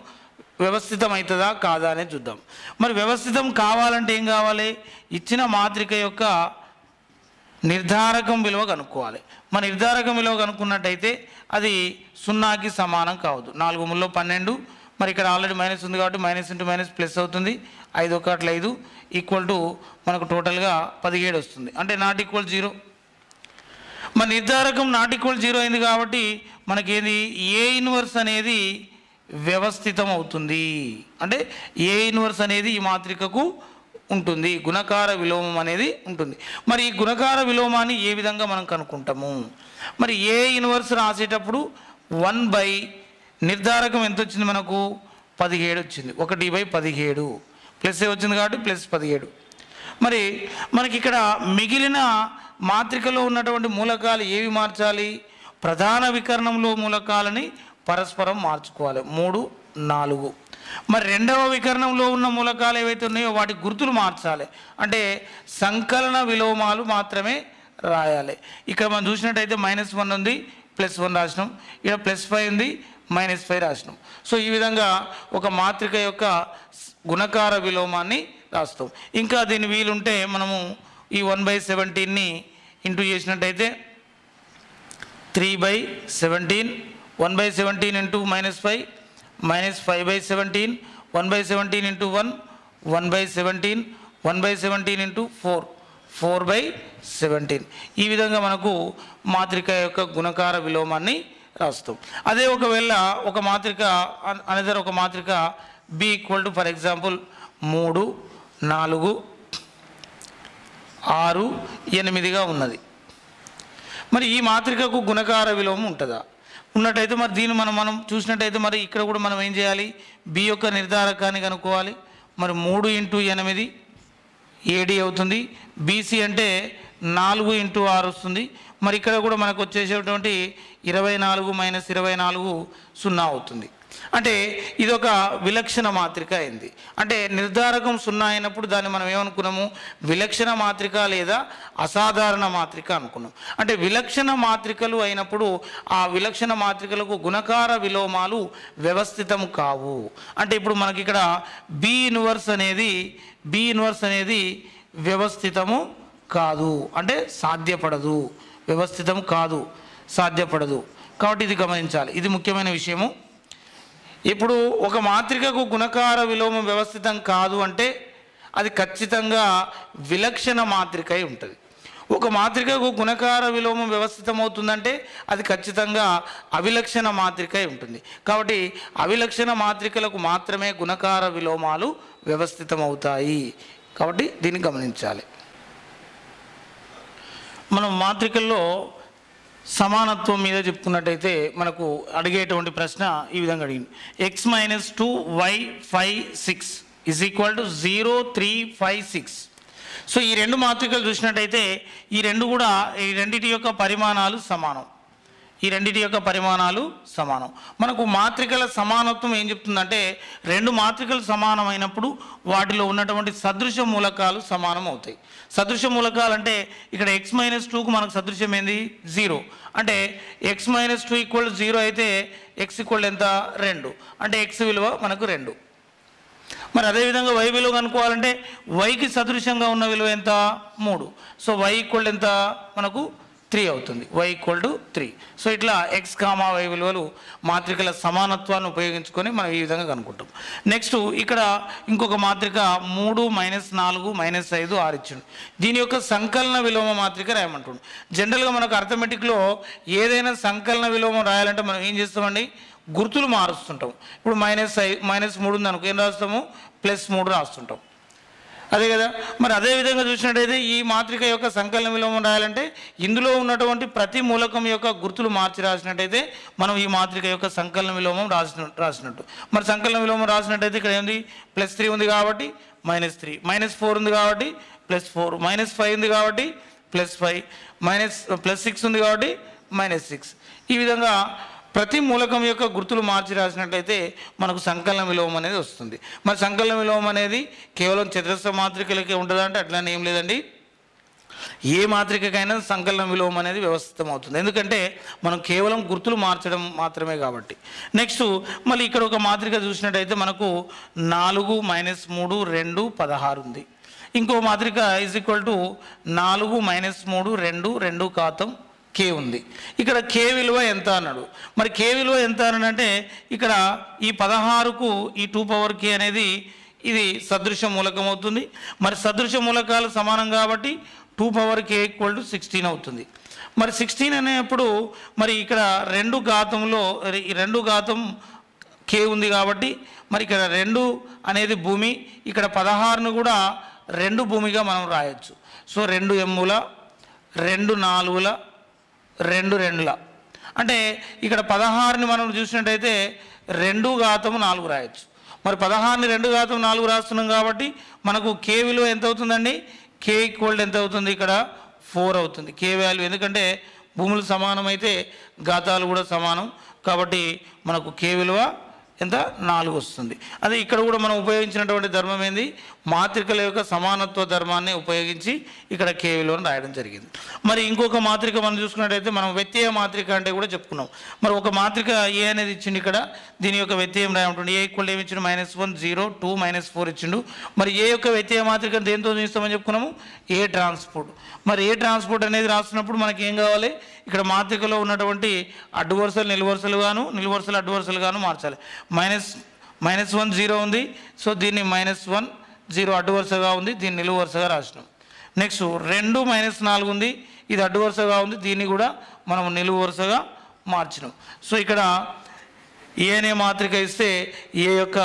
వ్యవస్థితం అవుతుందా కాదా అనేది చూద్దాం. మరి వ్యవస్థితం కావాలంటే ఏం కావాలి? ఇచ్చిన మాత్రిక యొక్క నిర్ధారకం విలువ కనుక్కోవాలి. మన నిర్ధారకం విలువ కనుక్కున్నట్టయితే అది 0కి సమానం కావద్దు. 4 × 3 = 12. మరి ఇక్కడ ఆల్రెడీ మైనస్ ఉంది కాబట్టి మైనస్ × మైనస్ ప్లస్ అవుతుంది. 5 × 1 = 5 ఈక్వల్ టు మనకు టోటల్గా 17 వస్తుంది. అంటే నాట్ ఈక్వల్ 0. మన నిర్ధారకం నాట్ ఈక్వల్ 0 అయింది కాబట్టి మనకేది ఏ ఇన్వర్స్ అనేది వ్యవస్థితం అవుతుంది. అంటే ఏ ఇన్వర్స్ అనేది ఈ మాత్రికకు ఉంటుంది, గుణకార విలోమం అనేది ఉంటుంది. మరి ఈ గుణకార విలోమాన్ని ఏ విధంగా మనం కనుక్కుంటాము? మరి ఏ ఇన్వర్స్ రాసేటప్పుడు 1/ నిర్ధారకం ఎంత వచ్చింది మనకు? 17 వచ్చింది. 1/17 ప్లస్ ఏ వచ్చింది కాబట్టి +17. మరి మనకి ఇక్కడ మిగిలిన మాత్రికలో ఉన్నటువంటి మూలకాలు ఏవి మార్చాలి? ప్రధాన వికర్ణంలో మూలకాలని పరస్పరం మార్చుకోవాలి. 3 4. మరి రెండవ వికర్ణంలో ఉన్న మూలకాలు ఏవైతే ఉన్నాయో వాటి గుర్తులు మార్చాలి. అంటే సంకలన విలోమాలు మాత్రమే రాయాలి. ఇక్కడ మనం చూసినట్టయితే -1 ఉంది, +1 రాసినాం. ఇక్కడ +5 ఉంది, -5 రాసినాం. సో ఈ విధంగా ఒక మాత్రిక యొక్క గుణకార విలోమాన్ని రాస్తాం. ఇంకా దీని వీలుంటే మనము ఈ 1/17ని ఇంటూ చేసినట్టయితే 3/17, 1/17 × -5 -5/17, 1/17 × 1 1/17, 1/17 × 4 4/17. ఈ విధంగా మనకు మాత్రిక యొక్క గుణకార విలోమాన్ని రాస్తాం. అదే ఒకవేళ ఒక మాత్రిక ఒక మాత్రిక B = ఫర్ ఎగ్జాంపుల్ 3 4 6 8గా ఉన్నది. మరి ఈ మాత్రికకు గుణకార విలోమం ఉంటుందా? ఉన్నట్టయితే మరి దీన్ని మనం చూసినట్టయితే మరి ఇక్కడ కూడా మనం ఏం చేయాలి? B యొక్క నిర్ధారకాన్ని కనుక్కోవాలి. మరి 3 × 8 AD అవుతుంది. BC అంటే 4 ఇంటూ 6 వస్తుంది. మరి ఇక్కడ కూడా మనకు వచ్చేసేటువంటి 24 మైనస్ 24 0 అవుతుంది. అంటే ఇదొక విలక్షణ మాత్రిక అయింది. అంటే నిర్ధారకం 0 అయినప్పుడు దాన్ని మనం ఏమనుకున్నాము, విలక్షణ మాత్రిక లేదా అసాధారణ మాత్రిక అనుకున్నాం. అంటే విలక్షణ మాత్రికలు అయినప్పుడు ఆ విలక్షణ మాత్రికలకు గుణకార విలోమాలు వ్యవస్థితం కావు. అంటే ఇప్పుడు మనకి ఇక్కడ బి ఇన్వర్స్ అనేది వ్యవస్థితము కాదు, అంటే సాధ్యపడదు, వ్యవస్థితం కాదు, సాధ్యపడదు. కాబట్టి ఇది గమనించాలి, ఇది ముఖ్యమైన విషయము. ఇప్పుడు ఒక మాత్రికకు గుణకార విలోమం వ్యవస్థితం కాదు అంటే అది ఖచ్చితంగా విలక్షణ మాత్రిక అయి ఉంటుంది. ఒక మాత్రికకు గుణకార విలోమం వ్యవస్థితం అవుతుందంటే అది ఖచ్చితంగా అవిలక్షణ మాత్రిక అయి ఉంటుంది. కాబట్టి అవిలక్షణ మాత్రికలకు మాత్రమే గుణకార విలోమాలు వ్యవస్థితం అవుతాయి. కాబట్టి దీన్ని గమనించాలి. మనం మాత్రికల్లో సమానత్వం మీద చెప్పుకున్నట్టయితే మనకు అడిగేటువంటి ప్రశ్న ఈ విధంగా అడిగింది. x-2y5 6 = 0 3 5 6. సో ఈ రెండు మాత్రికలు చూసినట్టయితే ఈ రెండిటి యొక్క పరిమాణాలు సమానం. మనకు మాత్రికల సమానత్వం ఏం చెప్తుందంటే రెండు మాత్రికలు సమానమైనప్పుడు వాటిలో ఉన్నటువంటి సదృశ మూలకాలు సమానం అవుతాయి. సదృశ మూలకాలు అంటే ఇక్కడ x-2కు మనకు సదృశ్యం ఏంది 0. అంటే x-2 = 0 అయితే x ఎంత 2, అంటే x విలువ మనకు 2. మరి అదేవిధంగా y విలువ కనుక్కోవాలంటే yకి సదృశ్యంగా ఉన్న విలువ ఎంత 3. సో y ఎంత మనకు 3 అవుతుంది, y 3. సో ఇట్లా x, y విలువలు మాత్రికల సమానత్వాన్ని ఉపయోగించుకొని మనం ఈ విధంగా కనుక్కుంటాం. నెక్స్ట్ ఇక్కడ ఇంకొక మాత్రిక 3 -4 -5 6 ఇచ్చిండు. దీని యొక్క సంకలన విలోమ మాత్రిక రాయమంటుండు. జనరల్గా మనకు అర్థమెటిక్లో ఏదైనా సంకలన విలోమం రాయాలంటే మనం ఏం చేస్తామండి, గుర్తులు మారుస్తుంటాం. ఇప్పుడు -3 ఉంది అనుకో, ఏం రాస్తాము, +3 రాస్తుంటాం, అదే కదా. మరి అదేవిధంగా చూసినట్టయితే ఈ మాత్రిక యొక్క సంకలన విలోమం రాయాలంటే ఇందులో ఉన్నటువంటి ప్రతి మూలకం యొక్క గుర్తులు మార్చి రాసినట్టయితే మనం ఈ మాత్రిక యొక్క సంకలన విలోమం రాసినట్టు. మరి సంకలన విలోమం రాసినట్టయితే ఇక్కడ ఏంది, +3 ఉంది కాబట్టి -3, -4 ఉంది కాబట్టి +4, -5 ఉంది కాబట్టి +5, +6 ఉంది కాబట్టి -6. ఈ విధంగా ప్రతి మూలకం యొక్క గుర్తులు మార్చి రాసినట్లయితే మనకు సంకలన విలోమం అనేది వస్తుంది. మరి సంకలన విలోమం అనేది కేవలం చతురస్ర మాత్రికలకే ఉంటుందా అంటే అట్లానే ఏం లేదండి, ఏ మాత్రికకైనా సంకలన విలోమం అనేది వ్యవస్థితం అవుతుంది. ఎందుకంటే మనం కేవలం గుర్తులు మార్చడం మాత్రమే కాబట్టి. నెక్స్ట్ మళ్ళీ ఇక్కడ ఒక మాత్రిక చూసినట్టయితే మనకు 4 -3 2 16 ఉంది. ఇంకో మాత్రిక = 4 -3 2 2 ఘాతం k ఉంది. ఇక్కడ k విలువ ఎంత అన్నాడు. మరి k విలువ ఎంత అని అంటే ఇక్కడ ఈ 16కు ఈ 2 పవర్ k అనేది ఇది సదృశ మూలకం అవుతుంది. మరి సదృశ మూలకాలు సమానం కాబట్టి 2 పవర్ k = 16 అవుతుంది. మరి 16 అనేప్పుడు మరి ఇక్కడ 2 ఘాతం k ఉంది కాబట్టి మరి ఇక్కడ 2 అనేది భూమి, ఇక్కడ 16ను కూడా 2 భూమిగా మనం రాయొచ్చు. సో 2 ఎమ్ముల 2 4ల 2 2ల, అంటే ఇక్కడ 16ని మనం చూసినట్టయితే 2 ఘాతం 4 రాయొచ్చు. మరి 16ని 2 ఘాతం 4 రాస్తున్నాం కాబట్టి మనకు k విలువ ఎంత అవుతుందండి, k = ఎంత అవుతుంది, ఇక్కడ 4 అవుతుంది k వాల్యూ. ఎందుకంటే భూములు సమానమైతే ఘాతాలు కూడా సమానం కాబట్టి మనకు k విలువ ఎంత 4 వస్తుంది. అదే ఇక్కడ కూడా మనం ఉపయోగించినటువంటి ధర్మం ఏంది, మాత్రికల యొక్క సమానత్వ ధర్మాన్ని ఉపయోగించి ఇక్కడ k విలువను రాయడం జరిగింది. మరి ఇంకొక మాత్రిక మనం చూసుకున్నట్టయితే మనం వ్యత్యయ మాత్రిక అంటే కూడా చెప్పుకున్నాం. మరి ఒక మాత్రిక ఏ అనేది ఇచ్చిండు, ఇక్కడ దీని యొక్క వ్యత్యయం రాయమంటుండే. ఏ = ఏమి ఇచ్చిండు, -1 0 2 -4 ఇచ్చిండు. మరి ఏ యొక్క వ్యత్యయ మాత్రిక దేంతో చూస్తామని చెప్పుకున్నాము, ఏ ట్రాన్స్పోర్ట్. మరి ఏ ట్రాన్స్పోర్ట్ అనేది రాస్తున్నప్పుడు మనకి ఏం కావాలి, ఇక్కడ మాత్రికలో ఉన్నటువంటి అడ్డు వరుసలు నిలువు వరుసలు గాను, నిలువు వరుసలు అడ్డు వరుసలు గాను మార్చాలి. -1 0 ఉంది, సో దీన్ని -1 0 అడ్డు వరుసగా ఉంది, దీన్ని నిలువు వరుసగా రాసినాం. నెక్స్ట్ 2 -4 ఉంది, ఇది అడ్డు వరుసగా ఉంది, దీన్ని కూడా మనం నిలువు వరుసగా మార్చినాం. సో ఇక్కడ ఏ అనే మాత్రిక ఇస్తే ఏ యొక్క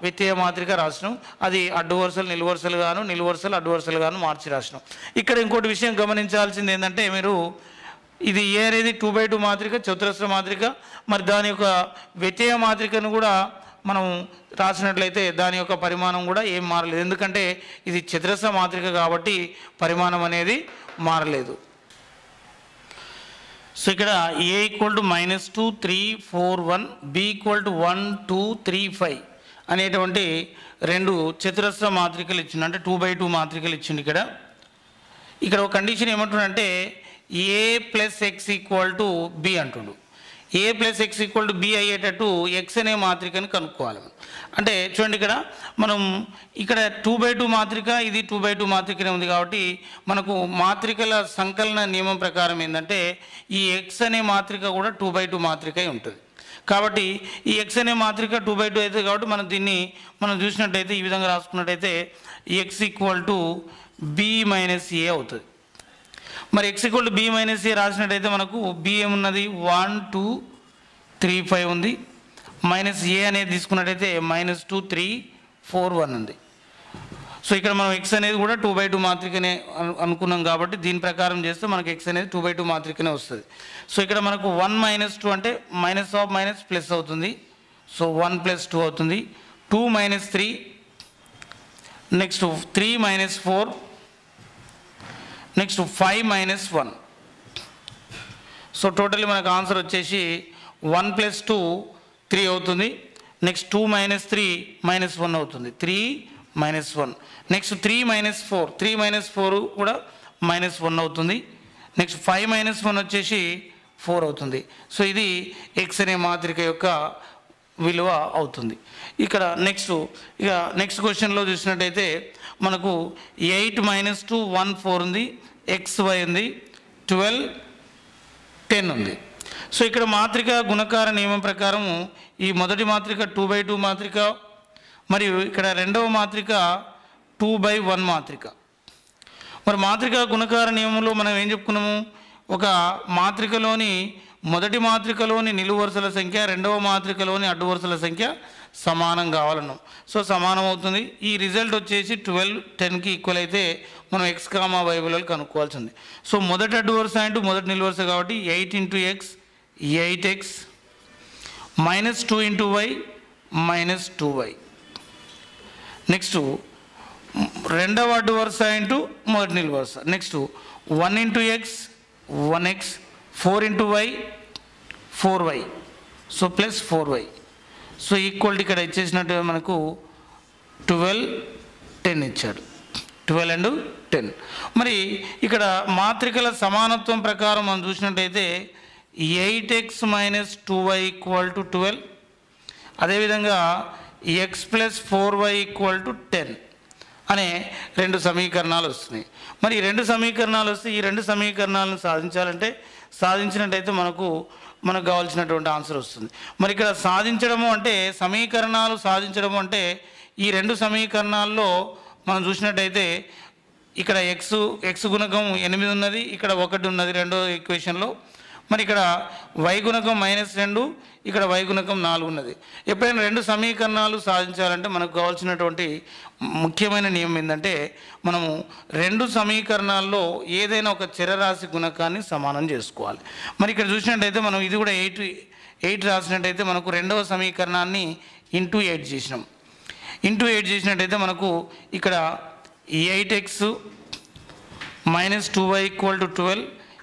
వ్యత్యయ మాత్రిక రాసినాం, అది అడ్డు వరుసలు నిలువు వరుసలు గాను, నిలువు వరుసలు అడ్డు వరుసలు గాను మార్చి రాసినాం. ఇక్కడ ఇంకోటి విషయం గమనించాల్సింది ఏంటంటే మీరు ఇది ఏ అనేది 2/2 మాత్రిక, చతురస్ర మాత్రిక. మరి దాని యొక్క వ్యత్యయ మాత్రికను కూడా మనం రాసినట్లయితే దాని యొక్క పరిమాణం కూడా ఏం మారలేదు, ఎందుకంటే ఇది చతురస్ర మాత్రిక కాబట్టి పరిమాణం అనేది మారలేదు. సో ఇక్కడ A equal to -2 3 4 1, B equal to 1 2 3 5 అనేటువంటి రెండు చతురస్ర మాత్రికలు ఇచ్చిండు, అంటే 2/2 మాత్రికలు ఇచ్చిండు. ఇక్కడ ఒక కండిషన్ ఏమంటుండంటే A plus X equal to B అంటుండు. A plus X equal to B అయ్యేటట్టు ఎక్స్ అనే మాత్రికని కనుక్కోవాలి. అంటే చూడండి మనం ఇక్కడ 2/2 మాత్రిక, ఇది 2/2 మాత్రికనే ఉంది కాబట్టి మనకు మాత్రికల సంకలన నియమం ప్రకారం ఏంటంటే ఈ ఎక్స్ అనే మాత్రిక కూడా 2/2 మాత్రిక ఉంటుంది. కాబట్టి ఈ ఎక్స్ అనే మాత్రిక 2/2 అవుతుంది కాబట్టి మనం చూసినట్టయితే ఈ విధంగా రాసుకున్నట్టయితే X equal to B minus A అవుతుంది. మరి X equal to B minus A రాసినట్టయితే మనకు బి ఏమున్నది 1 2 3 5 ఉంది, మైనస్ ఏ అనేది తీసుకున్నట్టయితే -2 3 4 1 ఉంది. సో ఇక్కడ మనం ఎక్స్ అనేది కూడా 2/2 మాత్రికనే అనుకున్నాం కాబట్టి దీని ప్రకారం చేస్తే మనకు ఎక్స్ అనేది 2/2 మాత్రికనే వస్తుంది. సో ఇక్కడ మనకు 1 - 2 అంటే మైనస్ ఆఫ్ మైనస్ ప్లస్ అవుతుంది. సో 1 + 2 అవుతుంది. 2 - 3, నెక్స్ట్ 3 - 4, నెక్స్ట్ 5 - 1. సో టోటల్లీ మనకు ఆన్సర్ వచ్చేసి 1 + 2 3 అవుతుంది. నెక్స్ట్ 2 - 3 -1 అవుతుంది, 3 - 1. నెక్స్ట్ 3 - 4, 3 - 4 కూడా -1 అవుతుంది. నెక్స్ట్ 5 - 1 వచ్చేసి 4 అవుతుంది. సో ఇది ఎక్స్ అనే మాత్రిక యొక్క విలువ అవుతుంది. ఇక్కడ నెక్స్ట్ క్వశ్చన్లో చూసినట్టయితే మనకు 8 - 2 1 4 ఉంది, XY ఉంది, 12 10 ఉంది. సో ఇక్కడ మాత్రిక గుణకార నియమం ప్రకారం ఈ మొదటి మాత్రిక 2/2 మాత్రిక మరియు ఇక్కడ రెండవ మాత్రిక 2/1 మాత్రిక. మరి మాత్రిక గుణకార నియమంలో మనం ఏం చెప్పుకున్నాము, ఒక మాత్రికలోని మొదటి మాత్రికలోని నిలువు వరుసల సంఖ్య రెండవ మాత్రికలోని అడ్డు వరుసల సంఖ్య సమానం కావాలన్నాం. సో సమానం అవుతుంది. ఈ రిజల్ట్ వచ్చేసి 12 10కి ఈక్వల్ అయితే మనం x, y విలువలు కనుక్కోవాల్సి ఉంది. సో మొదటి అడ్డు వరుస ఇంటూ మొదటి నిలువు వరుస కాబట్టి 8 × x 8x, -2 × y -2y. Next రెండవ అడ్డు వరుస ఇంటూ మొదటి నిలువు వరుస. Next 1 × x 1x, 4 × y 4y, so plus 4y. So equal ఇక్కడ ఇచ్చేసినట్టు మనకు 12 10 ఇచ్చాడు, 12 and 10. మరి ఇక్కడ మాత్రికల సమానత్వం ప్రకారం మనం చూసినట్టయితే 8x - 2y = 12, అదేవిధంగా x + 4y = 10 అనే రెండు సమీకరణాలు వస్తున్నాయి. మరి ఈ రెండు సమీకరణాలు వస్తే ఈ రెండు సమీకరణాలను సాధించినట్టయితే మనకు కావాల్సినటువంటి ఆన్సర్ వస్తుంది. మరి ఇక్కడ సాధించడము అంటే సమీకరణాలు సాధించడము అంటే ఈ రెండు సమీకరణాల్లో మనం చూసినట్టయితే ఇక్కడ ఎక్స్ గుణకం 8 ఉన్నది, ఇక్కడ 1 ఉన్నది రెండో ఈక్వేషన్లో. మరి ఇక్కడ y గుణకం -2, ఇక్కడ y గుణకం 4 ఉన్నది. ఎప్పుడైనా రెండు సమీకరణాలు సాధించాలంటే మనకు కావాల్సినటువంటి ముఖ్యమైన నియమం ఏంటంటే మనము రెండు సమీకరణాల్లో ఏదైనా ఒక చరరాశి గుణకాన్ని సమానం చేసుకోవాలి. మరి ఇక్కడ చూసినట్టయితే మనం ఇది కూడా 8 రాసినట్టయితే మనకు రెండవ సమీకరణాన్ని × 8 చేసినాం. × 8 చేసినట్టయితే మనకు ఇక్కడ 8x - 2y = 12.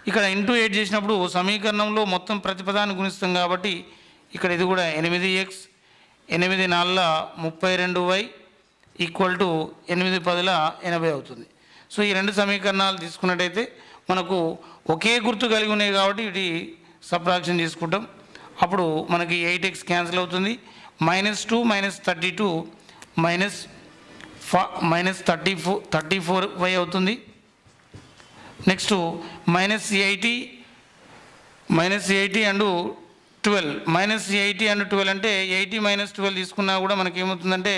ఇక్కడ × 8 చేసినప్పుడు సమీకరణంలో మొత్తం ప్రతిపదాన్ని గుణిస్తాం కాబట్టి ఇక్కడ ఇది కూడా 8x 8 4 32y = 8 10 80 అవుతుంది. సో ఈ రెండు సమీకరణాలు తీసుకున్నట్టయితే మనకు ఒకే గుర్తు కలిగి ఉన్నాయి కాబట్టి ఇది సబ్ట్రాక్షన్ చేసుకుంటాం. అప్పుడు మనకి 8x క్యాన్సిల్ అవుతుంది, -2 -32 -34y అవుతుంది. నెక్స్ట్ -80 and 12, -80 and 12 అంటే 80 - 12 తీసుకున్నా కూడా మనకి ఏమవుతుందంటే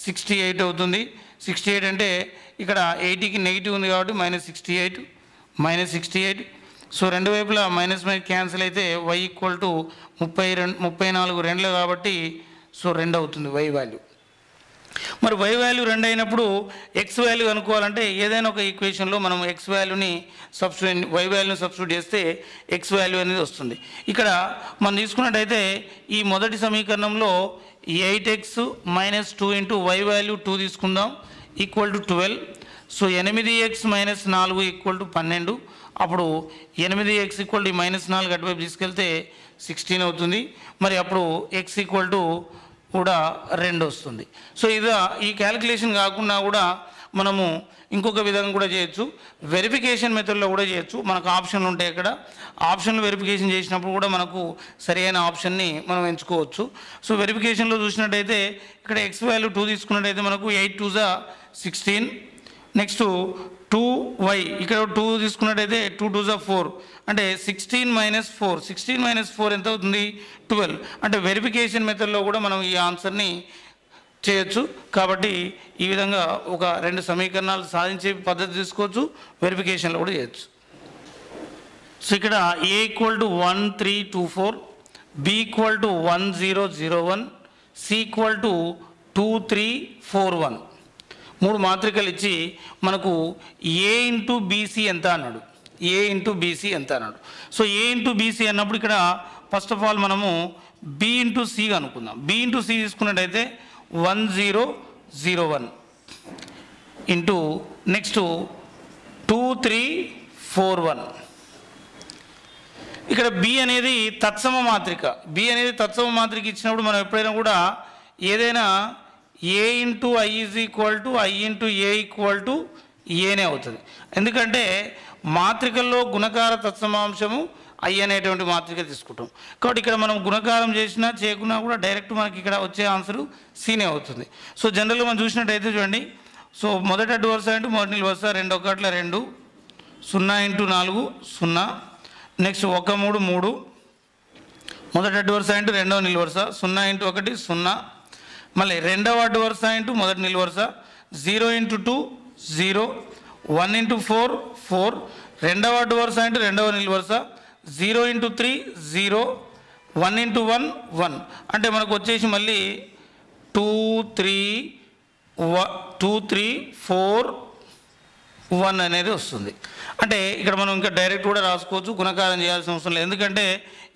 68 అవుతుంది. 68 అంటే ఇక్కడ 80కి నెగిటివ్ ఉంది కాబట్టి -68. సో రెండు వైపులా మైనస్ క్యాన్సిల్ అయితే y = 34 2 కాబట్టి సో 2 అవుతుంది y వాల్యూ. మరి y వాల్యూ 2 అయినప్పుడు x వాల్యూ అనుకోవాలంటే ఏదైనా ఒక ఈక్వేషన్లో మనం y వాల్యూని సబ్స్టిట్యూట్ చేస్తే x వాల్యూ అనేది వస్తుంది. ఇక్కడ మనం తీసుకున్నట్టయితే ఈ మొదటి సమీకరణంలో 8x minus 2 into y value 2 తీసుకుందాం equal to 12. So 8x minus 4 equal to 12. అప్పుడు 8x ఈక్వల్ టు మైనస్ 4 అటువైపు తీసుకెళ్తే 16 అవుతుంది. మరి అప్పుడు x ఈక్వల్ టు కూడా 2 వస్తుంది. సో ఇది ఈ క్యాలిక్యులేషన్ కాకుండా కూడా మనము ఇంకొక విధంగా కూడా చేయొచ్చు, వెరిఫికేషన్ మెథడ్లో కూడా చేయొచ్చు. మనకు ఆప్షన్లు ఉంటాయి. ఇక్కడ ఆప్షన్లు వెరిఫికేషన్ చేసినప్పుడు కూడా మనకు సరైన ఆప్షన్ని మనం ఎంచుకోవచ్చు. సో వెరిఫికేషన్లో చూసినట్టయితే ఇక్కడ ఎక్స్ వాల్యూ 2 తీసుకున్నట్టయితే మనకు 8 2 16. నెక్స్ట్ 2y ఇక్కడ 2 తీసుకున్నట్టయితే 2 2 4 అంటే 16 మైనస్ 4. 16 మైనస్ 4 ఎంత అవుతుంది? 12. అంటే వెరిఫికేషన్ మెథడ్లో కూడా మనం ఈ ఆన్సర్ని చేయొచ్చు. కాబట్టి ఈ విధంగా ఒక 2 సమీకరణాలు సాధించే పద్ధతి తీసుకోవచ్చు, వెరిఫికేషన్లో కూడా చేయొచ్చు. సో ఇక్కడ a equal to 1 3 2 4, b equal to 1 0 0 1, c equal to 2 3 4 1. 3 మాత్రికలు ఇచ్చి మనకు a ఇంటూ బీసీ ఎంత అన్నాడు. a ఇంటూ బీసీ ఎంత అన్నాడు. సో a ఇంటూ బీసీ అన్నప్పుడు ఇక్కడ ఫస్ట్ ఆఫ్ ఆల్ మనము b ఇంటూ సి అనుకుందాం. b ఇంటూ సి తీసుకున్నట్టయితే 1 0 0 1 ఇంటూ నెక్స్ట్ 2 3 4 1. ఇక్కడ బి అనేది తత్సమ మాత్రిక. బి అనేది తత్సమ మాత్రిక ఇచ్చినప్పుడు మనం ఎప్పుడైనా కూడా ఏదైనా A into I is equal to I into A equal to ఏనే అవుతుంది. ఎందుకంటే మాత్రికల్లో గుణకార తత్సమాంశము ఐ అనేటువంటి మాత్రిక తీసుకుంటాం. కాబట్టి ఇక్కడ మనం గుణకారం చేసినా చేయకున్నా కూడా డైరెక్ట్ మనకి ఇక్కడ వచ్చే ఆన్సరు సీనే అవుతుంది. సో జనరల్గా మనం చూసినట్టయితే చూడండి. సో మొదటి అడ్డు వరుస ఇంటూ మొదటి నిలువు వరుస 2 1 2, 0 ఇంటూ 4 0, నెక్స్ట్ 1 3 3, మొదటి అడ్డు వరుస ఇంటూ రెండవ నిలువు వరుస 0 ఇంటూ 1 0, మళ్ళీ రెండవ అడ్డు వరుస ఇంటూ మొదటి నిలువు వరుస 0 ఇంటూ 2 0, 1 ఇంటూ 4 4, రెండవ అడ్డు వరుస ఇంటూ రెండవ నిలువు వరుస 0 ఇంటూ 3 0, 1 ఇంటూ 1 1. అంటే మనకు వచ్చేసి మళ్ళీ 2 3 4 1 అనేది వస్తుంది. అంటే ఇక్కడ మనం ఇంకా డైరెక్ట్ కూడా రాసుకోవచ్చు, గుణకారం చేయాల్సిన అవసరం లేదు. ఎందుకంటే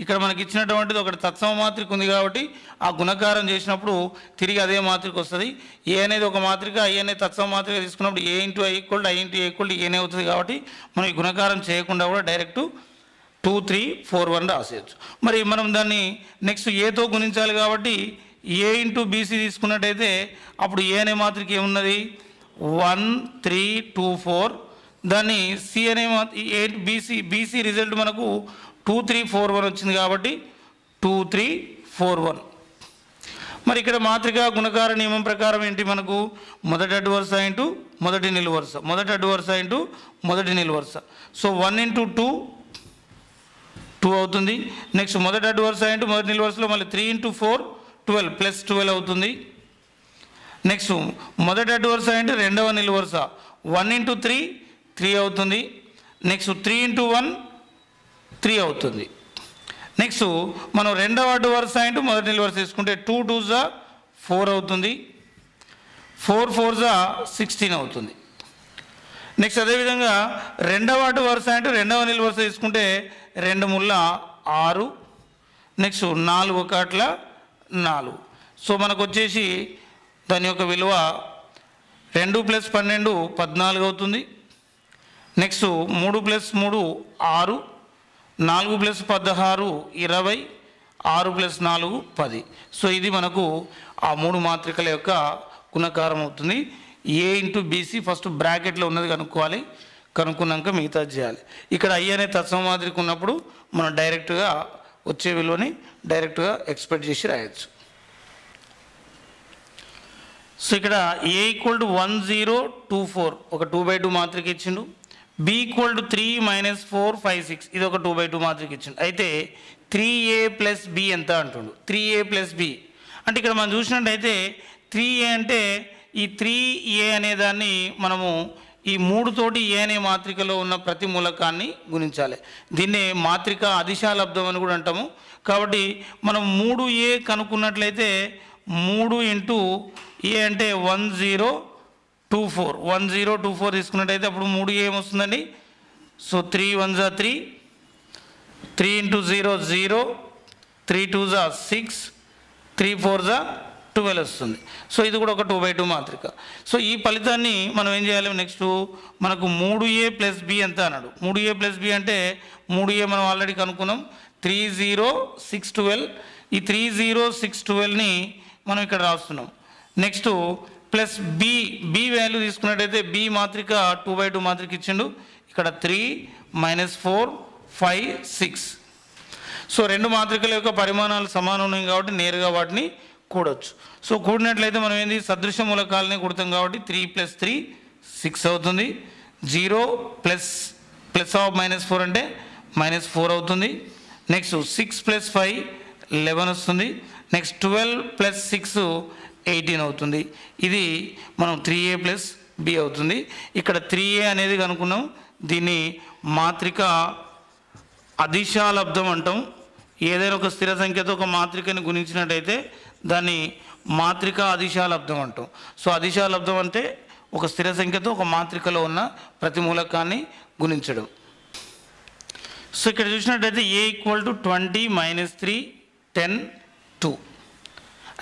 ఇక్కడ మనకి ఇచ్చినటువంటిది ఒకటి తత్సమ మాత్రిక ఉంది కాబట్టి ఆ గుణకారం చేసినప్పుడు తిరిగి అదే మాత్రిక వస్తుంది. ఏ అనేది ఒక మాత్రిక, ఐ అనేది తత్సమ మాత్రిక తీసుకున్నప్పుడు A into I equal to I into A equal to ఏనే అవుతుంది. కాబట్టి మనం ఈ గుణకారం చేయకుండా కూడా డైరెక్ట్ 2 3 4 1 రాసేయచ్చు. మరి మనం దాన్ని నెక్స్ట్ ఏతో గుణించాలి కాబట్టి ఏ ఇంటూ బీసీ తీసుకున్నట్టయితే అప్పుడు ఏ అనే మాత్రిక ఏమున్నది 1 3 2 4. దాన్ని సి అనే బీసీ రిజల్ట్ మనకు 2 3 4 1 వచ్చింది కాబట్టి 2 3 4 1. మరి ఇక్కడ మాత్రిక గుణకార నియమం ప్రకారం ఏంటి మనకు మొదటి అడ్డు వరుస ఇంటూ మొదటి నిలువు వరుస, మొదటి అడ్డు వరుస ఇంటూ మొదటి నిలువు వరుస. సో 1 ఇంటూ 2 2 అవుతుంది. నెక్స్ట్ మొదటి అడ్డు వరుస ఇంటూ మొదటి నిలువు వరుసలో మళ్ళీ 3 ఇంటూ 4 12 ప్లస్ 12 అవుతుంది. నెక్స్ట్ మొదటి అడ్డు వరుస ఇంటూ రెండవ నిలువు వరుస 1 ఇంటూ 3 3 అవుతుంది. నెక్స్ట్ 3 ఇంటూ 1 3 అవుతుంది. నెక్స్ట్ మనం రెండవ అడ్డు వరుస ఇంటూ మొదటి నిలువు వరుస తీసుకుంటే 2 2 4 అవుతుంది. 4 4 16 అవుతుంది. నెక్స్ట్ అదేవిధంగా రెండవ అడ్డు వరుస ఇంటూ రెండవ నిలువు వరుస తీసుకుంటే 2 3 6, నెక్స్ట్ 4 1 4. సో మనకు వచ్చేసి దాని యొక్క విలువ 2 + 12 14 అవుతుంది. నెక్స్ట్ 3 + 3 6, 4 + 16 20, 6 + 4 10. సో ఇది మనకు ఆ 3 మాత్రికల యొక్క గుణకారం అవుతుంది. ఏ ఇంటూ బీసీ ఫస్ట్ బ్రాకెట్లో ఉన్నది కనుక్కోవాలి, కనుక్కున్నాక మిగతా చేయాలి. ఇక్కడ ఐ అనే తత్సమ మాత్రిక ఉన్నప్పుడు మనం డైరెక్ట్గా వచ్చే విలువని డైరెక్ట్గా ఎక్స్పెక్ట్ చేసి రాయొచ్చు. సో ఇక్కడ ఏ ఈక్వల్ టు 1 0 2 4 ఒక 2/2 మాత్రిక ఇచ్చిండు. బి ఈక్వల్ టు 3 - 4 5 6 ఇది ఒక 2/2 మాత్రిక ఇచ్చిండు. అయితే 3a + b ఎంత అంటుండు. 3a + b అంటే ఇక్కడ మనం చూసినట్టయితే 3a అంటే ఈ 3a అనే దాన్ని మనము ఈ 3 తోటి ఏ అనే మాత్రికలో ఉన్న ప్రతి మూలకాన్ని గుణించాలి. దీన్నే మాత్రిక అదిశాలబ్దం అని కూడా అంటాము. కాబట్టి మనం 3a కనుక్కున్నట్లయితే 3 ఇంటూ ఏ అంటే 1 0 2 4 1 0 2 4 తీసుకున్నట్టయితే అప్పుడు 3 ఏమొస్తుందండి. సో 3 1 3, 3 ఇంటూ 0 0, 3 2 6, 3 4 12 వస్తుంది. సో ఇది కూడా ఒక 2/2 మాత్రిక. సో ఈ ఫలితాన్ని మనం ఏం చేయాలి, నెక్స్ట్ మనకు 3a ప్లస్ బి ఎంత అన్నాడు. 3a ప్లస్ బి అంటే 3a మనం ఆల్రెడీ కనుక్కున్నాం, 3 0 6 12. ఈ 3 0 6 12ని మనం ఇక్కడ రాస్తున్నాం. నెక్స్ట్ ప్లస్ బి వాల్యూ తీసుకున్నట్టయితే బి మాత్రిక 2/2 మాత్రిక ఇచ్చిండు. ఇక్కడ 3 -4 5 6. సో రెండు మాత్రికల యొక్క పరిమాణాలు సమానం ఉన్నాయి కాబట్టి నేరుగా వాటిని కూడవచ్చు. సో కూడినట్లయితే మనం ఏంది, సదృశ మూలకాలని కూడతాం కాబట్టి 3 + 3 6 అవుతుంది. 0 ప్లస్ ఆఫ్ -4 అంటే -4 అవుతుంది. నెక్స్ట్ 6 + 5 11 వస్తుంది. నెక్స్ట్ 12 + 6 18 అవుతుంది. ఇది మనం 3a + b అవుతుంది. ఇక్కడ 3a అనేది కనుక్కున్నాం, దీన్ని మాత్రిక అదిశాలబ్దం అంటాం. ఏదైనా ఒక స్థిర సంఖ్యతో ఒక మాత్రికని గుణించినట్టయితే దాన్ని మాత్రిక అదిశాలబ్దం అంటాం. సో అదిశాలబ్దం అంటే ఒక స్థిర సంఖ్యతో ఒక మాత్రికలో ఉన్న ప్రతి మూలకాన్ని గుణించడం. సో ఇక్కడ చూసినట్టయితే a = 20 - 3 10 2.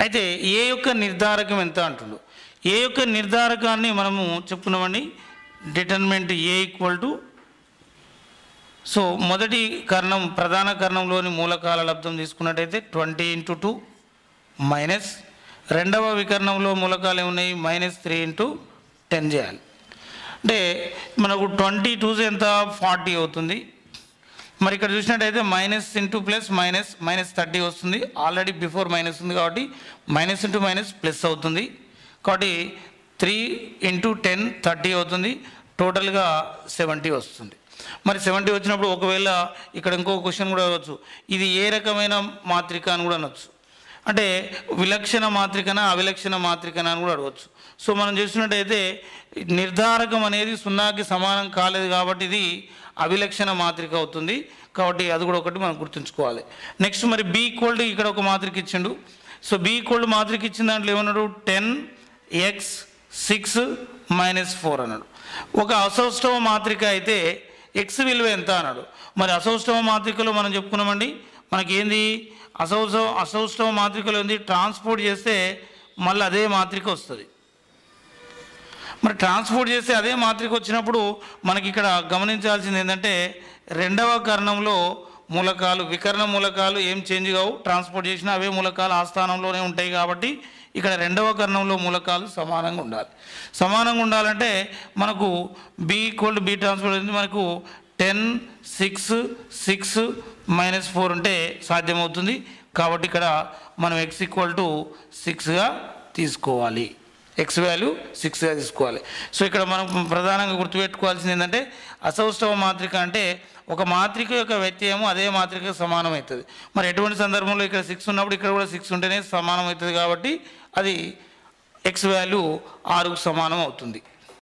అయితే ఏ యొక్క నిర్ధారకం ఎంత అంటుండు. ఏ యొక్క నిర్ధారకాన్ని మనము చెప్పుకున్నామండి, డిటర్మినెంట్ a = సో మొదటి కర్ణం ప్రధాన కర్ణంలోని మూలకాల లబ్ధం తీసుకున్నట్టయితే 20 × 2 మైనస్ రెండవ వికర్ణంలో మూలకాలు ఏమున్నాయి -3 × 10 చేయాలి. అంటే మనకు 20 2s ఎంత 40 అవుతుంది. మరి ఇక్కడ చూసినట్టయితే మైనస్ ఇంటూ ప్లస్ -30 వస్తుంది. ఆల్రెడీ బిఫోర్ మైనస్ ఉంది కాబట్టి మైనస్ ఇంటూ మైనస్ ప్లస్ అవుతుంది. కాబట్టి 3 × 10 30 అవుతుంది. టోటల్గా 70 వస్తుంది. మరి 70 వచ్చినప్పుడు ఒకవేళ ఇక్కడ ఇంకో క్వశ్చన్ కూడా అవ్వచ్చు, ఇది ఏ రకమైన మాత్రిక అని కూడా అనొచ్చు. అంటే విలక్షణ మాత్రికనా అవిలక్షణ మాత్రికనా అని కూడా అడగవచ్చు. సో మనం చూసినట్టయితే నిర్ధారకం అనేది 0కి సమానం కాలేదు కాబట్టి ఇది అవిలక్షణ మాత్రిక అవుతుంది. కాబట్టి అది కూడా ఒకటి మనం గుర్తుంచుకోవాలి. నెక్స్ట్ మరి b = ఇక్కడ ఒక మాత్రిక ఇచ్చిండు. సో b = మాత్రిక ఇచ్చిన దాంట్లో ఏమన్నాడు, 10x 6 - 4 అన్నాడు. ఒక అసౌష్ఠవ మాత్రిక అయితే x విలువ ఎంత అన్నాడు. మరి అసౌష్ఠవ మాత్రికలో మనం చెప్పుకున్నామండి, మనకి ఏంది అసౌష్ఠవ మాత్రికలో ఏంది, ట్రాన్స్పోర్ట్ చేస్తే మళ్ళీ అదే మాత్రిక వస్తుంది. మరి ట్రాన్స్పోర్ట్ చేస్తే అదే మాత్రిక వచ్చినప్పుడు మనకి ఇక్కడ గమనించాల్సింది ఏంటంటే రెండవ కర్ణంలో మూలకాలు వికర్ణ మూలకాలు ఏం చేంజ్ కావు, ట్రాన్స్పోర్ట్ చేసినా అవే మూలకాలు ఆ స్థానంలోనే ఉంటాయి. కాబట్టి ఇక్కడ రెండవ కర్ణంలో మూలకాలు సమానంగా ఉండాలి. సమానంగా ఉండాలంటే మనకు b = b ట్రాన్స్పోర్ట్ అనేది మనకు 10 6 6 - 4 ఉంటే సాధ్యమవుతుంది. కాబట్టి ఇక్కడ మనం x = 6గా తీసుకోవాలి. x వాల్యూ 6గా తీసుకోవాలి. సో ఇక్కడ మనం ప్రధానంగా గుర్తుపెట్టుకోవాల్సింది ఏంటంటే అసౌష్ఠవ మాత్రిక అంటే ఒక మాత్రిక యొక్క వ్యత్యయము అదే మాత్రిక సమానం అవుతుంది. మరి ఎటువంటి సందర్భంలో ఇక్కడ 6 ఉన్నప్పుడు ఇక్కడ కూడా 6 ఉంటేనే సమానం అవుతుంది. కాబట్టి అది x వాల్యూ 6కు సమానం అవుతుంది.